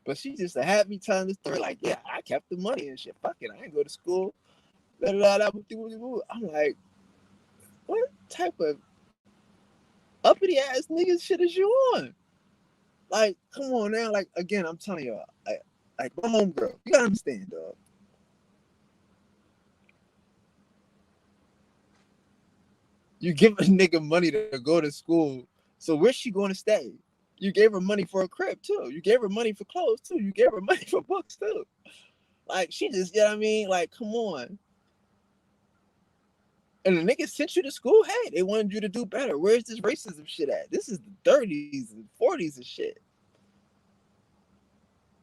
But she just had me telling the story like, yeah, I kept the money and shit. Fuck it, I ain't go to school. I'm like, what type of uppity ass nigga shit is you on? Like, come on now. Like, again, I'm telling y'all, like my homegirl, you gotta understand, dog. You give a nigga money to go to school, so where's she going to stay? You gave her money for a crib too. You gave her money for clothes too. You gave her money for books too. Like, she just, you know what I mean? Like, come on. And the niggas sent you to school. Hey, they wanted you to do better. Where's this racism shit at? This is the 30s and 40s and shit.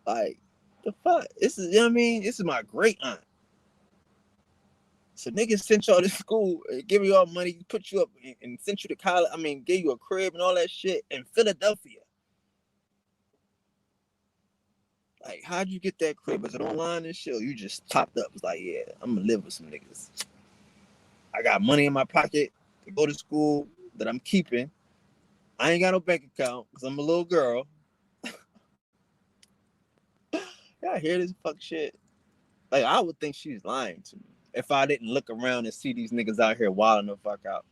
Like, the fuck? This is, you know what I mean? This is my great aunt. So niggas sent y'all to school, give you all money, put you up and sent you to college. I mean, gave you a crib and all that shit in Philadelphia. Like, how'd you get that crib? Was it online and shit? Or you just popped up? It's like, yeah, I'm gonna live with some niggas. I got money in my pocket to go to school that I'm keeping. I ain't got no bank account because I'm a little girl. Y'all hear this fuck shit? Like, I would think she's lying to me if I didn't look around and see these niggas out here wilding the fuck out.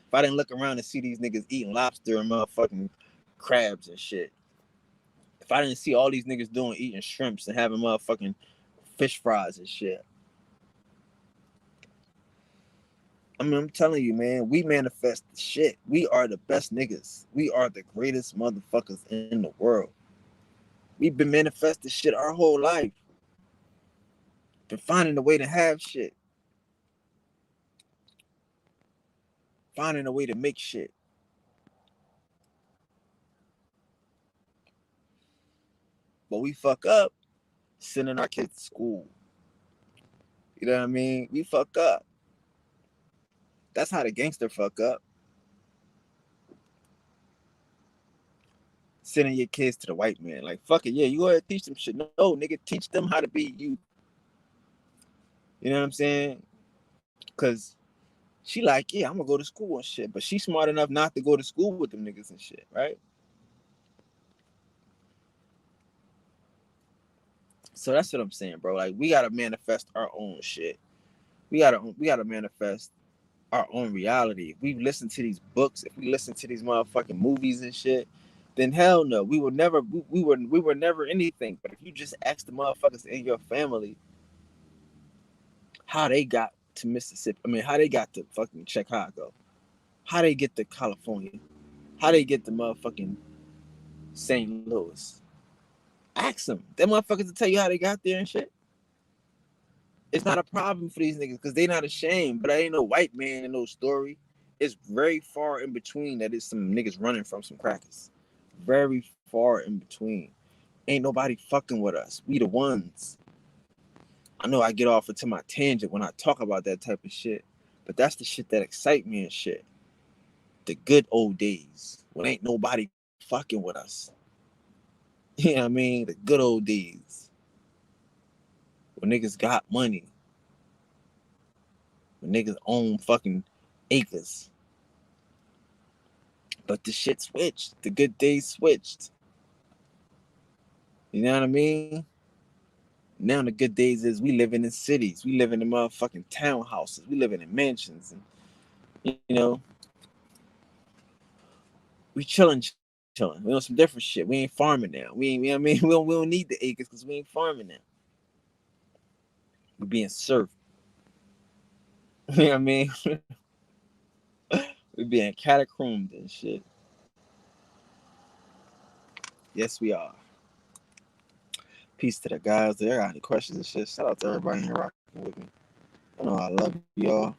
If I didn't look around and see these niggas eating lobster and motherfucking crabs and shit. If I didn't see all these niggas eating shrimps and having motherfucking fish fries and shit. I mean, I'm telling you, man, we manifest the shit. We are the best niggas. We are the greatest motherfuckers in the world. We've been manifesting shit our whole life. Been finding a way to have shit. Finding a way to make shit. But we fuck up sending our kids to school. You know what I mean? We fuck up. That's how the gangster fuck up. Sending your kids to the white man. Like, fuck it, yeah, you go ahead and teach them shit. No, nigga, teach them how to be you. You know what I'm saying? Because She like, yeah, I'm gonna go to school and shit. But she's smart enough not to go to school with them niggas and shit, right? So that's what I'm saying, bro. Like we gotta manifest our own shit. We gotta manifest our own reality. If we listen to these books, if we listen to these motherfucking movies and shit, then hell no, we were never anything. But if you just ask the motherfuckers in your family how they got to Mississippi, I mean how they got to fucking Chicago, how they get to California, how they get to motherfucking St. Louis, ask them. Them motherfuckers will tell you how they got there and shit. It's not a problem for these niggas because they not ashamed. But I ain't no white man in no story. It's very far in between that it's some niggas running from some crackers. Very far in between. Ain't nobody fucking with us. We the ones. I know I get off into my tangent when I talk about that type of shit, but that's the shit that excite me and shit. The good old days when ain't nobody fucking with us. You know what I mean? The good old days when niggas got money. When niggas own fucking acres. But the shit switched. The good days switched. You know what I mean? Now the good days is we living in cities. We living in motherfucking townhouses. We living in mansions. And, you know, we chilling. We on some different shit. We ain't farming now. We ain't, you know what I mean? We don't need the acres because we ain't farming now. We being served. You know what I mean? We being catacombed and shit. Yes, we are. Peace to the guys. There got any questions and shit. Shout out to everybody here rocking with me. I know I love y'all.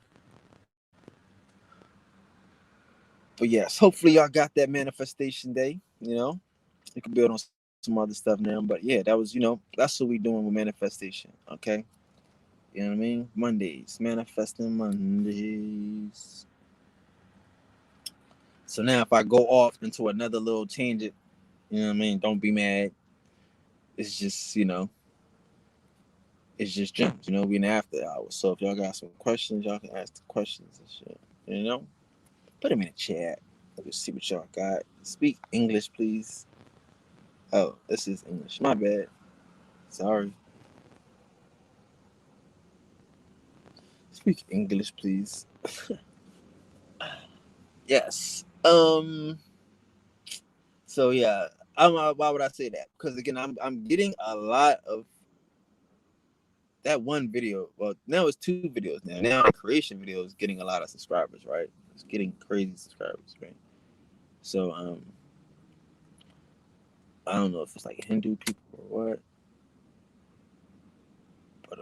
But yes, hopefully y'all got that manifestation day. You know, you can build on some other stuff now. But yeah, that was, that's what we doing with manifestation. Okay. You know what I mean? Mondays. Manifesting Mondays. So now if I go off into another little tangent, you know what I mean? Don't be mad. It's just, it's just gems, we in the after hours. So if y'all got some questions, y'all can ask the questions and shit. Put them in the chat. Let's see what y'all got. Speak English, please. Oh, this is English. My bad. Sorry. Speak English, please. Yes. So yeah, why would I say that? Because again, I'm getting a lot of that one video. Well, now it's two videos now. Now the creation video is getting a lot of subscribers, right? It's getting crazy subscribers, right? So I don't know if it's like Hindu people or what, but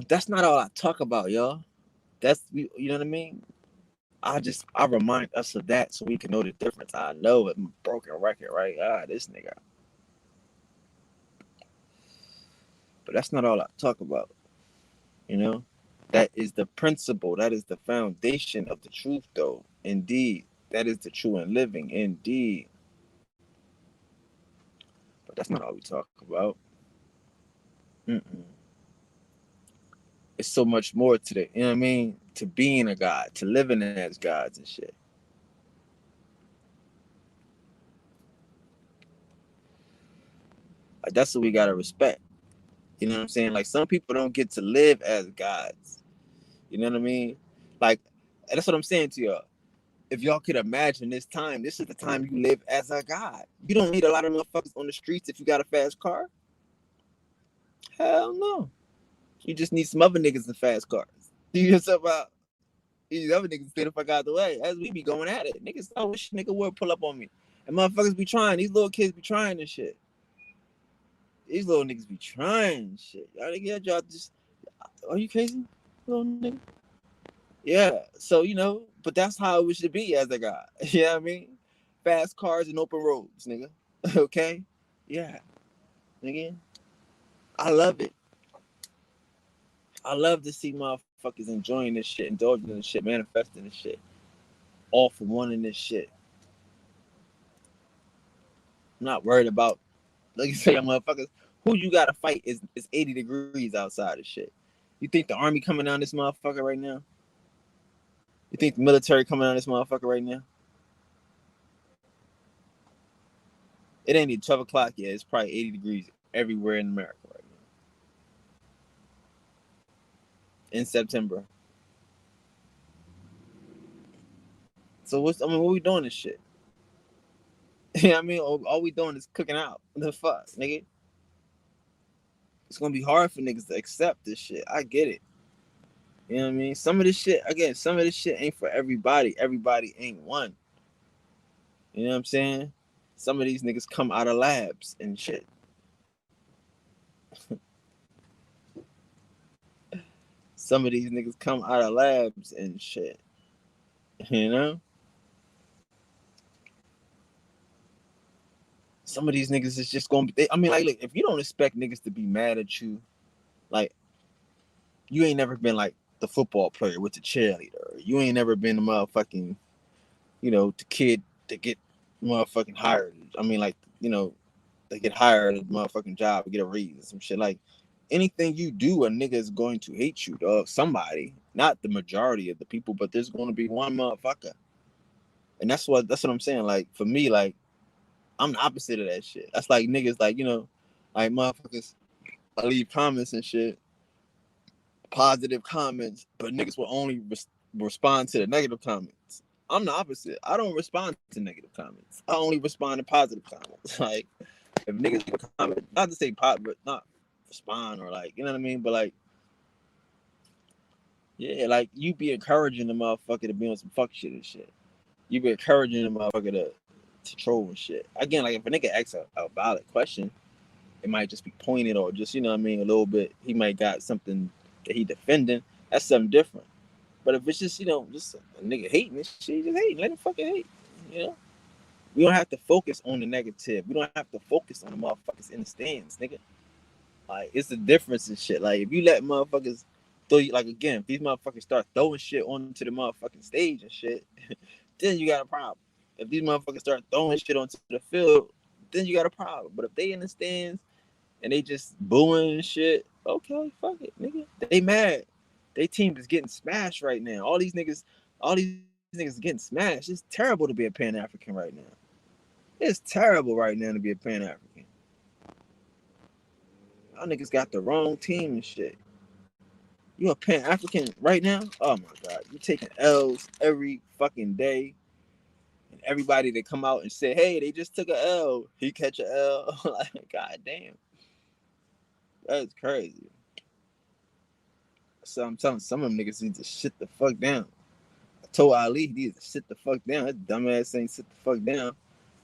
that's not all I talk about, y'all. That's you know what I mean. I remind us of that so we can know the difference. I know it's a broken record, right? This nigga. But that's not all I talk about. That is the principle. That is the foundation of the truth, though. Indeed. That is the true and living. Indeed. But that's not all we talk about. Mm-mm. It's so much more to the, you know what I mean? To being a God, to living as gods and shit. Like, that's what we gotta respect. You know what I'm saying? Like some people don't get to live as gods. You know what I mean? Like that's what I'm saying to y'all. If y'all could imagine this time, this is the time you live as a god. You don't need a lot of motherfuckers on the streets if you got a fast car. Hell no. You just need some other niggas in fast cars. You just about these other niggas stay the fuck out the way as we be going at it. Niggas, I wish nigga would pull up on me. And motherfuckers be trying. These little kids be trying and shit. These little niggas be trying and shit. Y'all just, are you crazy, little nigga? Yeah. So, but that's how it should be as a guy. You know what I mean? Fast cars and open roads, nigga. Okay? Yeah. Nigga. I love it. I love to see motherfuckers enjoying this shit, indulging in this shit, manifesting this shit. All for one in this shit. I'm not worried about, like you say, motherfuckers, who you gotta fight is 80 degrees outside of shit. You think the army coming down this motherfucker right now? You think the military coming down this motherfucker right now? It ain't even 12 o'clock yet. It's probably 80 degrees everywhere in America right now. In September. So what we doing this shit? You know what I mean? All we doing is cooking out. The fuck, nigga? It's gonna be hard for niggas to accept this shit. I get it. You know what I mean? Some of this shit ain't for everybody. Everybody ain't one. You know what I'm saying? Some of these niggas come out of labs and shit. Some of these niggas come out of labs and shit. You know? Some of these niggas is just gonna be. I mean, like, look, if you don't expect niggas to be mad at you, like, you ain't never been like the football player with the cheerleader. You ain't never been the motherfucking, the kid that get motherfucking hired. I mean, like, they get hired at a motherfucking job, get a raise, some shit. Like, anything you do, a nigga is going to hate you, dog. Somebody, not the majority of the people, but there's going to be one motherfucker. And that's what I'm saying. Like, for me, like, I'm the opposite of that shit. That's like niggas, like, like motherfuckers, I leave comments and shit, positive comments, but niggas will only respond to the negative comments. I'm the opposite. I don't respond to negative comments. I only respond to positive comments. Like, if niggas comment, not to say pot, but not respond or like, you know what I mean? But like, yeah, like you be encouraging the motherfucker to be on some fuck shit and shit. You be encouraging the motherfucker to troll and shit. Again, like if a nigga asks a valid question, it might just be pointed or just, you know what I mean, a little bit. He might got something that he defending. That's something different. But if it's just, just a nigga hating this shit, just hate. Let him fucking hate. You know? We don't have to focus on the negative. We don't have to focus on the motherfuckers in the stands, nigga. Like, it's the difference and shit. Like, if you let motherfuckers throw you, like, again, if these motherfuckers start throwing shit onto the motherfucking stage and shit, then you got a problem. If these motherfuckers start throwing shit onto the field, then you got a problem. But if they in the stands and they just booing and shit, okay, fuck it, nigga. They mad. They team is getting smashed right now. All these niggas getting smashed. It's terrible to be a Pan-African right now. It's terrible right now to be a Pan-African. Y'all niggas got the wrong team and shit. You a Pan-African right now? Oh my god. You taking L's every fucking day. And everybody that come out and say, hey, they just took a L. He catch a L. Like, god damn. That's crazy. So I'm telling some of them niggas need to sit the fuck down. I told Ali he needs to sit the fuck down. That dumbass ain't sit the fuck down.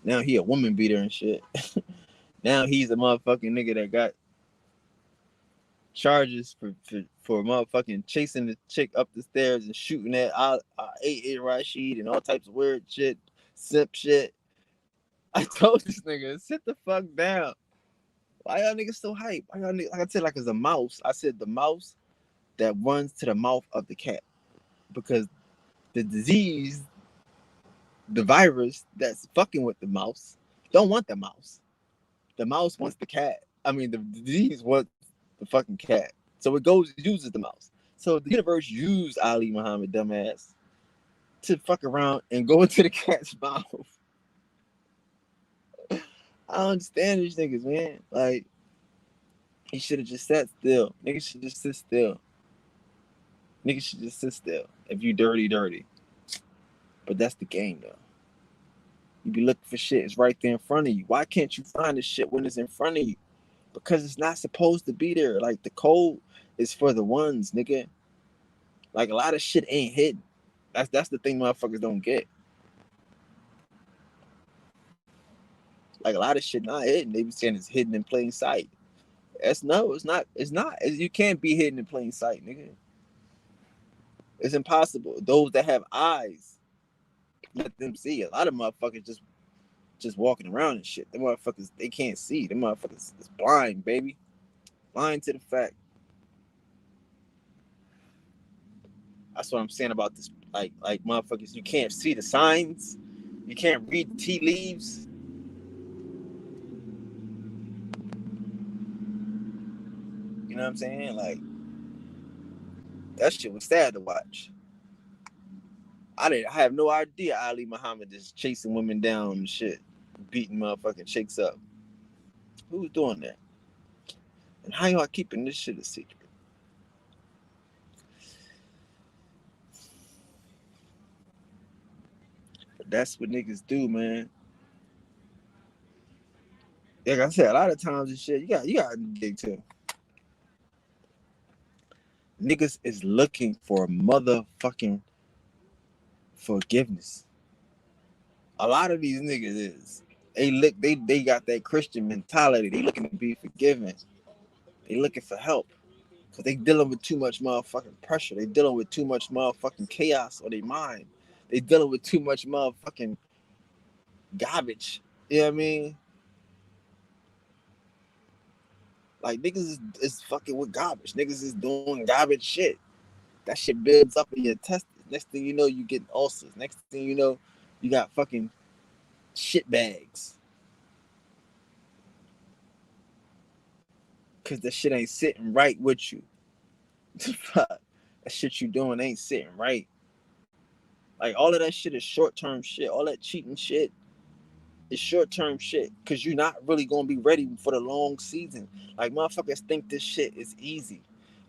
Now he a woman beater and shit. Now he's a motherfucking nigga that got charges for motherfucking chasing the chick up the stairs and shooting at A.A. Rashid and all types of weird shit, simp shit. I told this nigga, sit the fuck down. Why y'all niggas so hype? Why y'all niggas, like I said, like it's a mouse. I said the mouse that runs to the mouth of the cat. Because the disease, the virus that's fucking with the mouse, don't want the mouse. The mouse wants the cat. I mean, the disease wants the fucking cat. So it uses the mouse. So the universe used Ali Muhammad, dumbass, to fuck around and go into the cat's mouth. I don't understand these niggas, man. Like, he should have just sat still. Niggas should just sit still. Niggas should just sit still. If you dirty. But that's the game, though. You be looking for shit. It's right there in front of you. Why can't you find the shit when it's in front of you? Because it's not supposed to be there. Like, the code is for the ones, nigga. Like, a lot of shit ain't hidden. That's the thing motherfuckers don't get. Like, a lot of shit not hidden. They be saying it's hidden in plain sight. It's not. You can't be hidden in plain sight, nigga. It's impossible. Those that have eyes, let them see. A lot of motherfuckers just walking around and shit. The motherfuckers, they can't see. The motherfuckers is blind, baby. Blind to the fact. That's what I'm saying about this. Like motherfuckers, you can't see the signs. You can't read the tea leaves. You know what I'm saying? Like, That shit was sad to watch. I have no idea Ali Muhammad is chasing women down and shit, beating motherfucking chicks up. Who's doing that? And how y'all keeping this shit a secret? But that's what niggas do, man. Like I said, a lot of times and shit, you got to dig too. Niggas is looking for motherfucking forgiveness. A lot of these niggas is. They got that Christian mentality. They looking to be forgiven. They looking for help. Cause they dealing with too much motherfucking pressure. They dealing with too much motherfucking chaos on their mind. They dealing with too much motherfucking garbage. You know what I mean? Like niggas is fucking with garbage. Niggas is doing garbage shit. That shit builds up in your intestines. Next thing you know, you get ulcers. Next thing you know, you got fucking shit bags. Cause the shit ain't sitting right with you. That shit you doing ain't sitting right. Like all of that shit is short term shit. All that cheating shit is short term shit. Cause you're not really gonna be ready for the long season. Like motherfuckers think this shit is easy.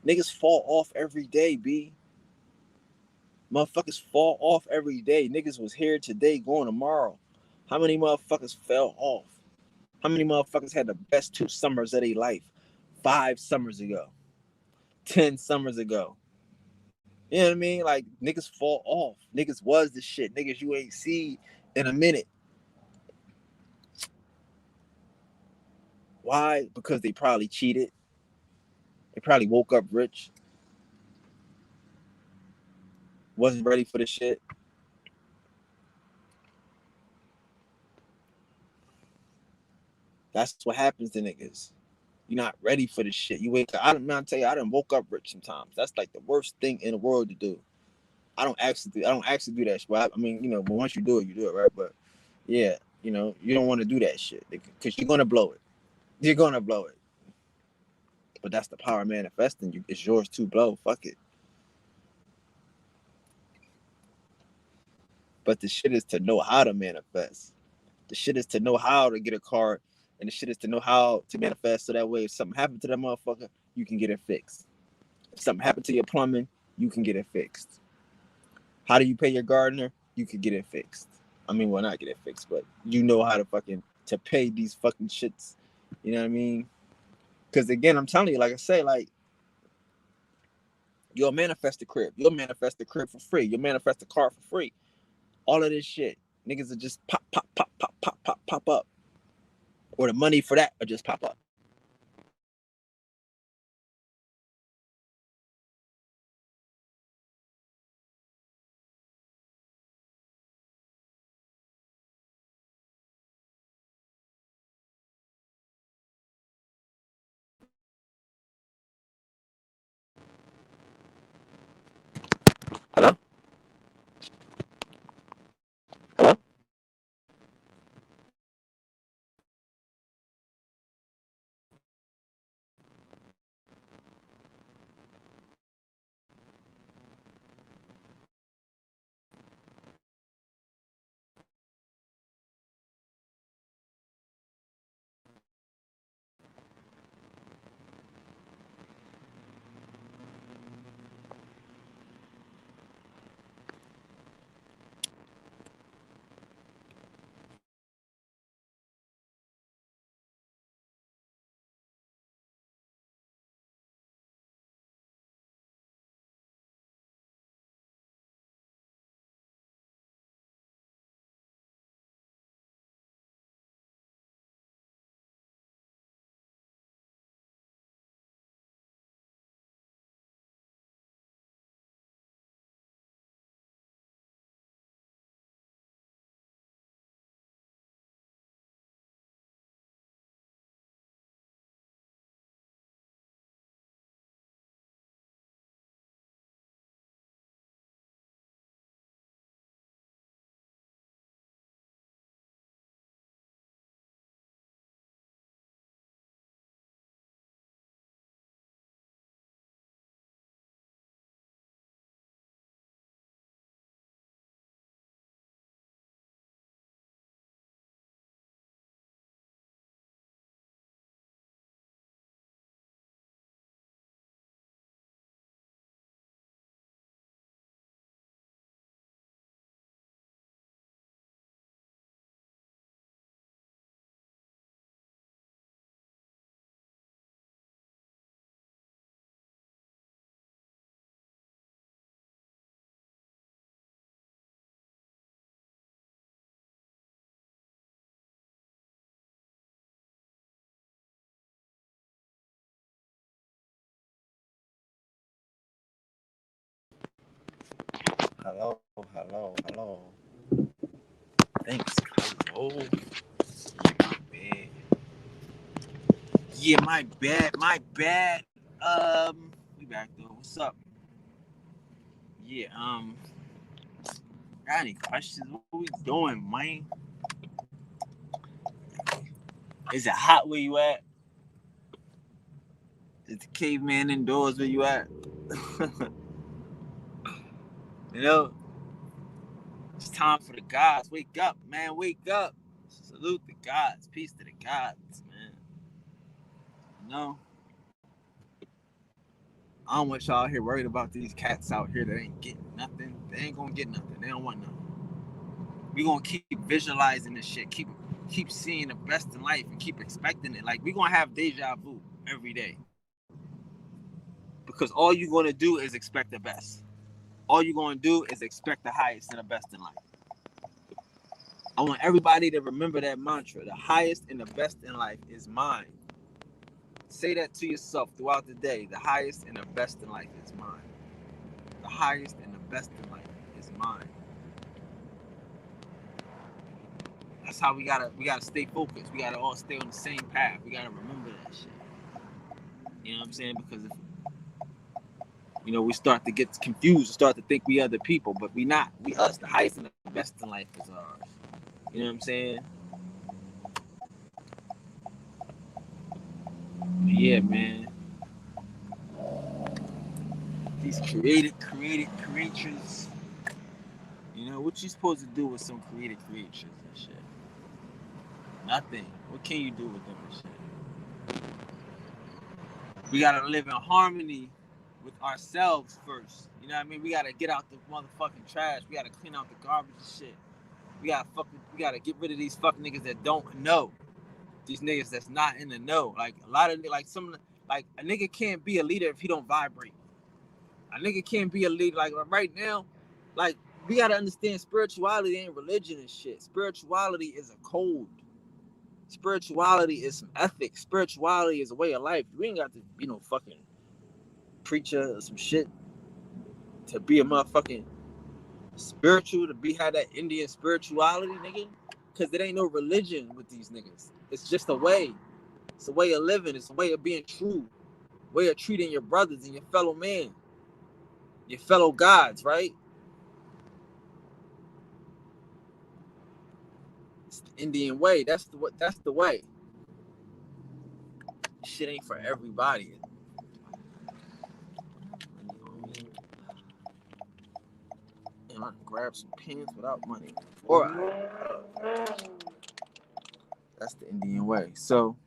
Niggas fall off every day, B. Motherfuckers fall off every day. Niggas was here today, going tomorrow. How many motherfuckers fell off? How many motherfuckers had the best 2 summers of their life? 5 summers ago. 10 summers ago. You know what I mean? Like niggas fall off. Niggas was the shit. Niggas you ain't see in a minute. Why? Because they probably cheated. They probably woke up rich. Wasn't ready for the shit. That's what happens to niggas. You're not ready for the shit. You wake up. I tell you, I done woke up rich sometimes. That's like the worst thing in the world to do. I don't actually do that shit. But I mean, but once you do it, right? But yeah, you don't want to do that shit because you're gonna blow it. You're gonna blow it. But that's the power of manifesting. It's yours to blow. Fuck it. But the shit is to know how to manifest. The shit is to know how to get a car, and the shit is to know how to manifest so that way if something happened to that motherfucker, you can get it fixed. If something happened to your plumbing, you can get it fixed. How do you pay your gardener? You can get it fixed. I mean, well, not get it fixed, but you know how to pay these fucking shits. You know what I mean? Because again, I'm telling you, like I say, like you'll manifest the crib. You'll manifest the crib for free. You'll manifest the car for free. All of this shit, niggas will just pop, pop, pop, pop, pop, pop, pop up, or the money for that will just pop up. Hello? Hello? Hello. Thanks, Kyle. Yeah, my bad. We back though. What's up? Yeah, got any questions? What we doing, man? Is it hot where you at? Is the caveman indoors where you at? You know, it's time for the gods. Wake up, man. Wake up. Salute the gods. Peace to the gods, man. You know, I don't want y'all here worried about these cats out here that ain't getting nothing. They ain't gonna get nothing. They don't want nothing. We gonna keep visualizing this shit. Keep seeing the best in life and keep expecting it. Like we gonna have deja vu every day. Because all you're gonna do is expect the best. All you're gonna do is expect the highest and the best in life. I want everybody to remember that mantra. The highest and the best in life is mine. Say that to yourself throughout the day. The highest and the best in life is mine. The highest and the best in life is mine. That's how we gotta stay focused. We gotta all stay on the same path. We gotta remember that shit. You know what I'm saying? Because if we start to get confused, start to think we other people, but we not. We us. The highest and the best in life is ours. You know what I'm saying? But yeah, man. These created creatures. What you supposed to do with some created creatures and shit? Nothing. What can you do with them and shit? We gotta live in harmony with ourselves first. You know what I mean? We gotta get out the motherfucking trash. We gotta clean out the garbage and shit. We gotta get rid of these fuck niggas that don't know. These niggas that's not in the know. Like a lot of a nigga can't be a leader if he don't vibrate. A nigga can't be a leader. Like right now, like we gotta understand spirituality ain't religion and shit. Spirituality is a code. Spirituality is some ethics. Spirituality is a way of life. We ain't got to, fucking preacher or some shit to be a motherfucking spiritual, to have that Indian spirituality, nigga. Because there ain't no religion with these niggas. It's just a way. It's a way of living. It's a way of being true. Way of treating your brothers and your fellow man. Your fellow gods, right? It's the Indian way. That's the way. Shit ain't for everybody. And I can grab some pens without money. Alright. That's the Indian way. So,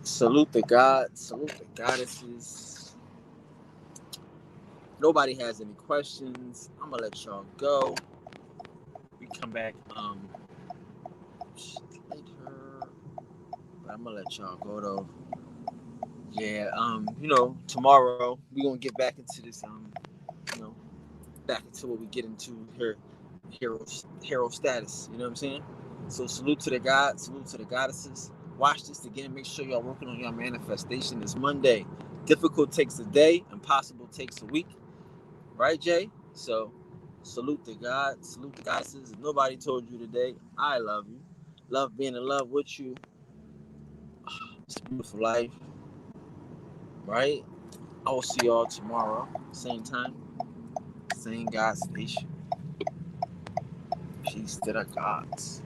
salute the gods, salute the goddesses. Nobody has any questions. I'm gonna let y'all go. We come back later, but I'm gonna let y'all go though. Yeah, tomorrow we gonna get back into this back into what we get into here, hero status. You know what I'm saying? So salute to the gods, salute to the goddesses. Watch this again. Make sure y'all working on your manifestation this Monday. Difficult takes a day, impossible takes a week. Right, Jay? So salute the God, salute the goddesses. If nobody told you today, I love you. Love being in love with you. It's a beautiful life. Right? I will see y'all tomorrow. Same time. Same God station. Peace to the gods.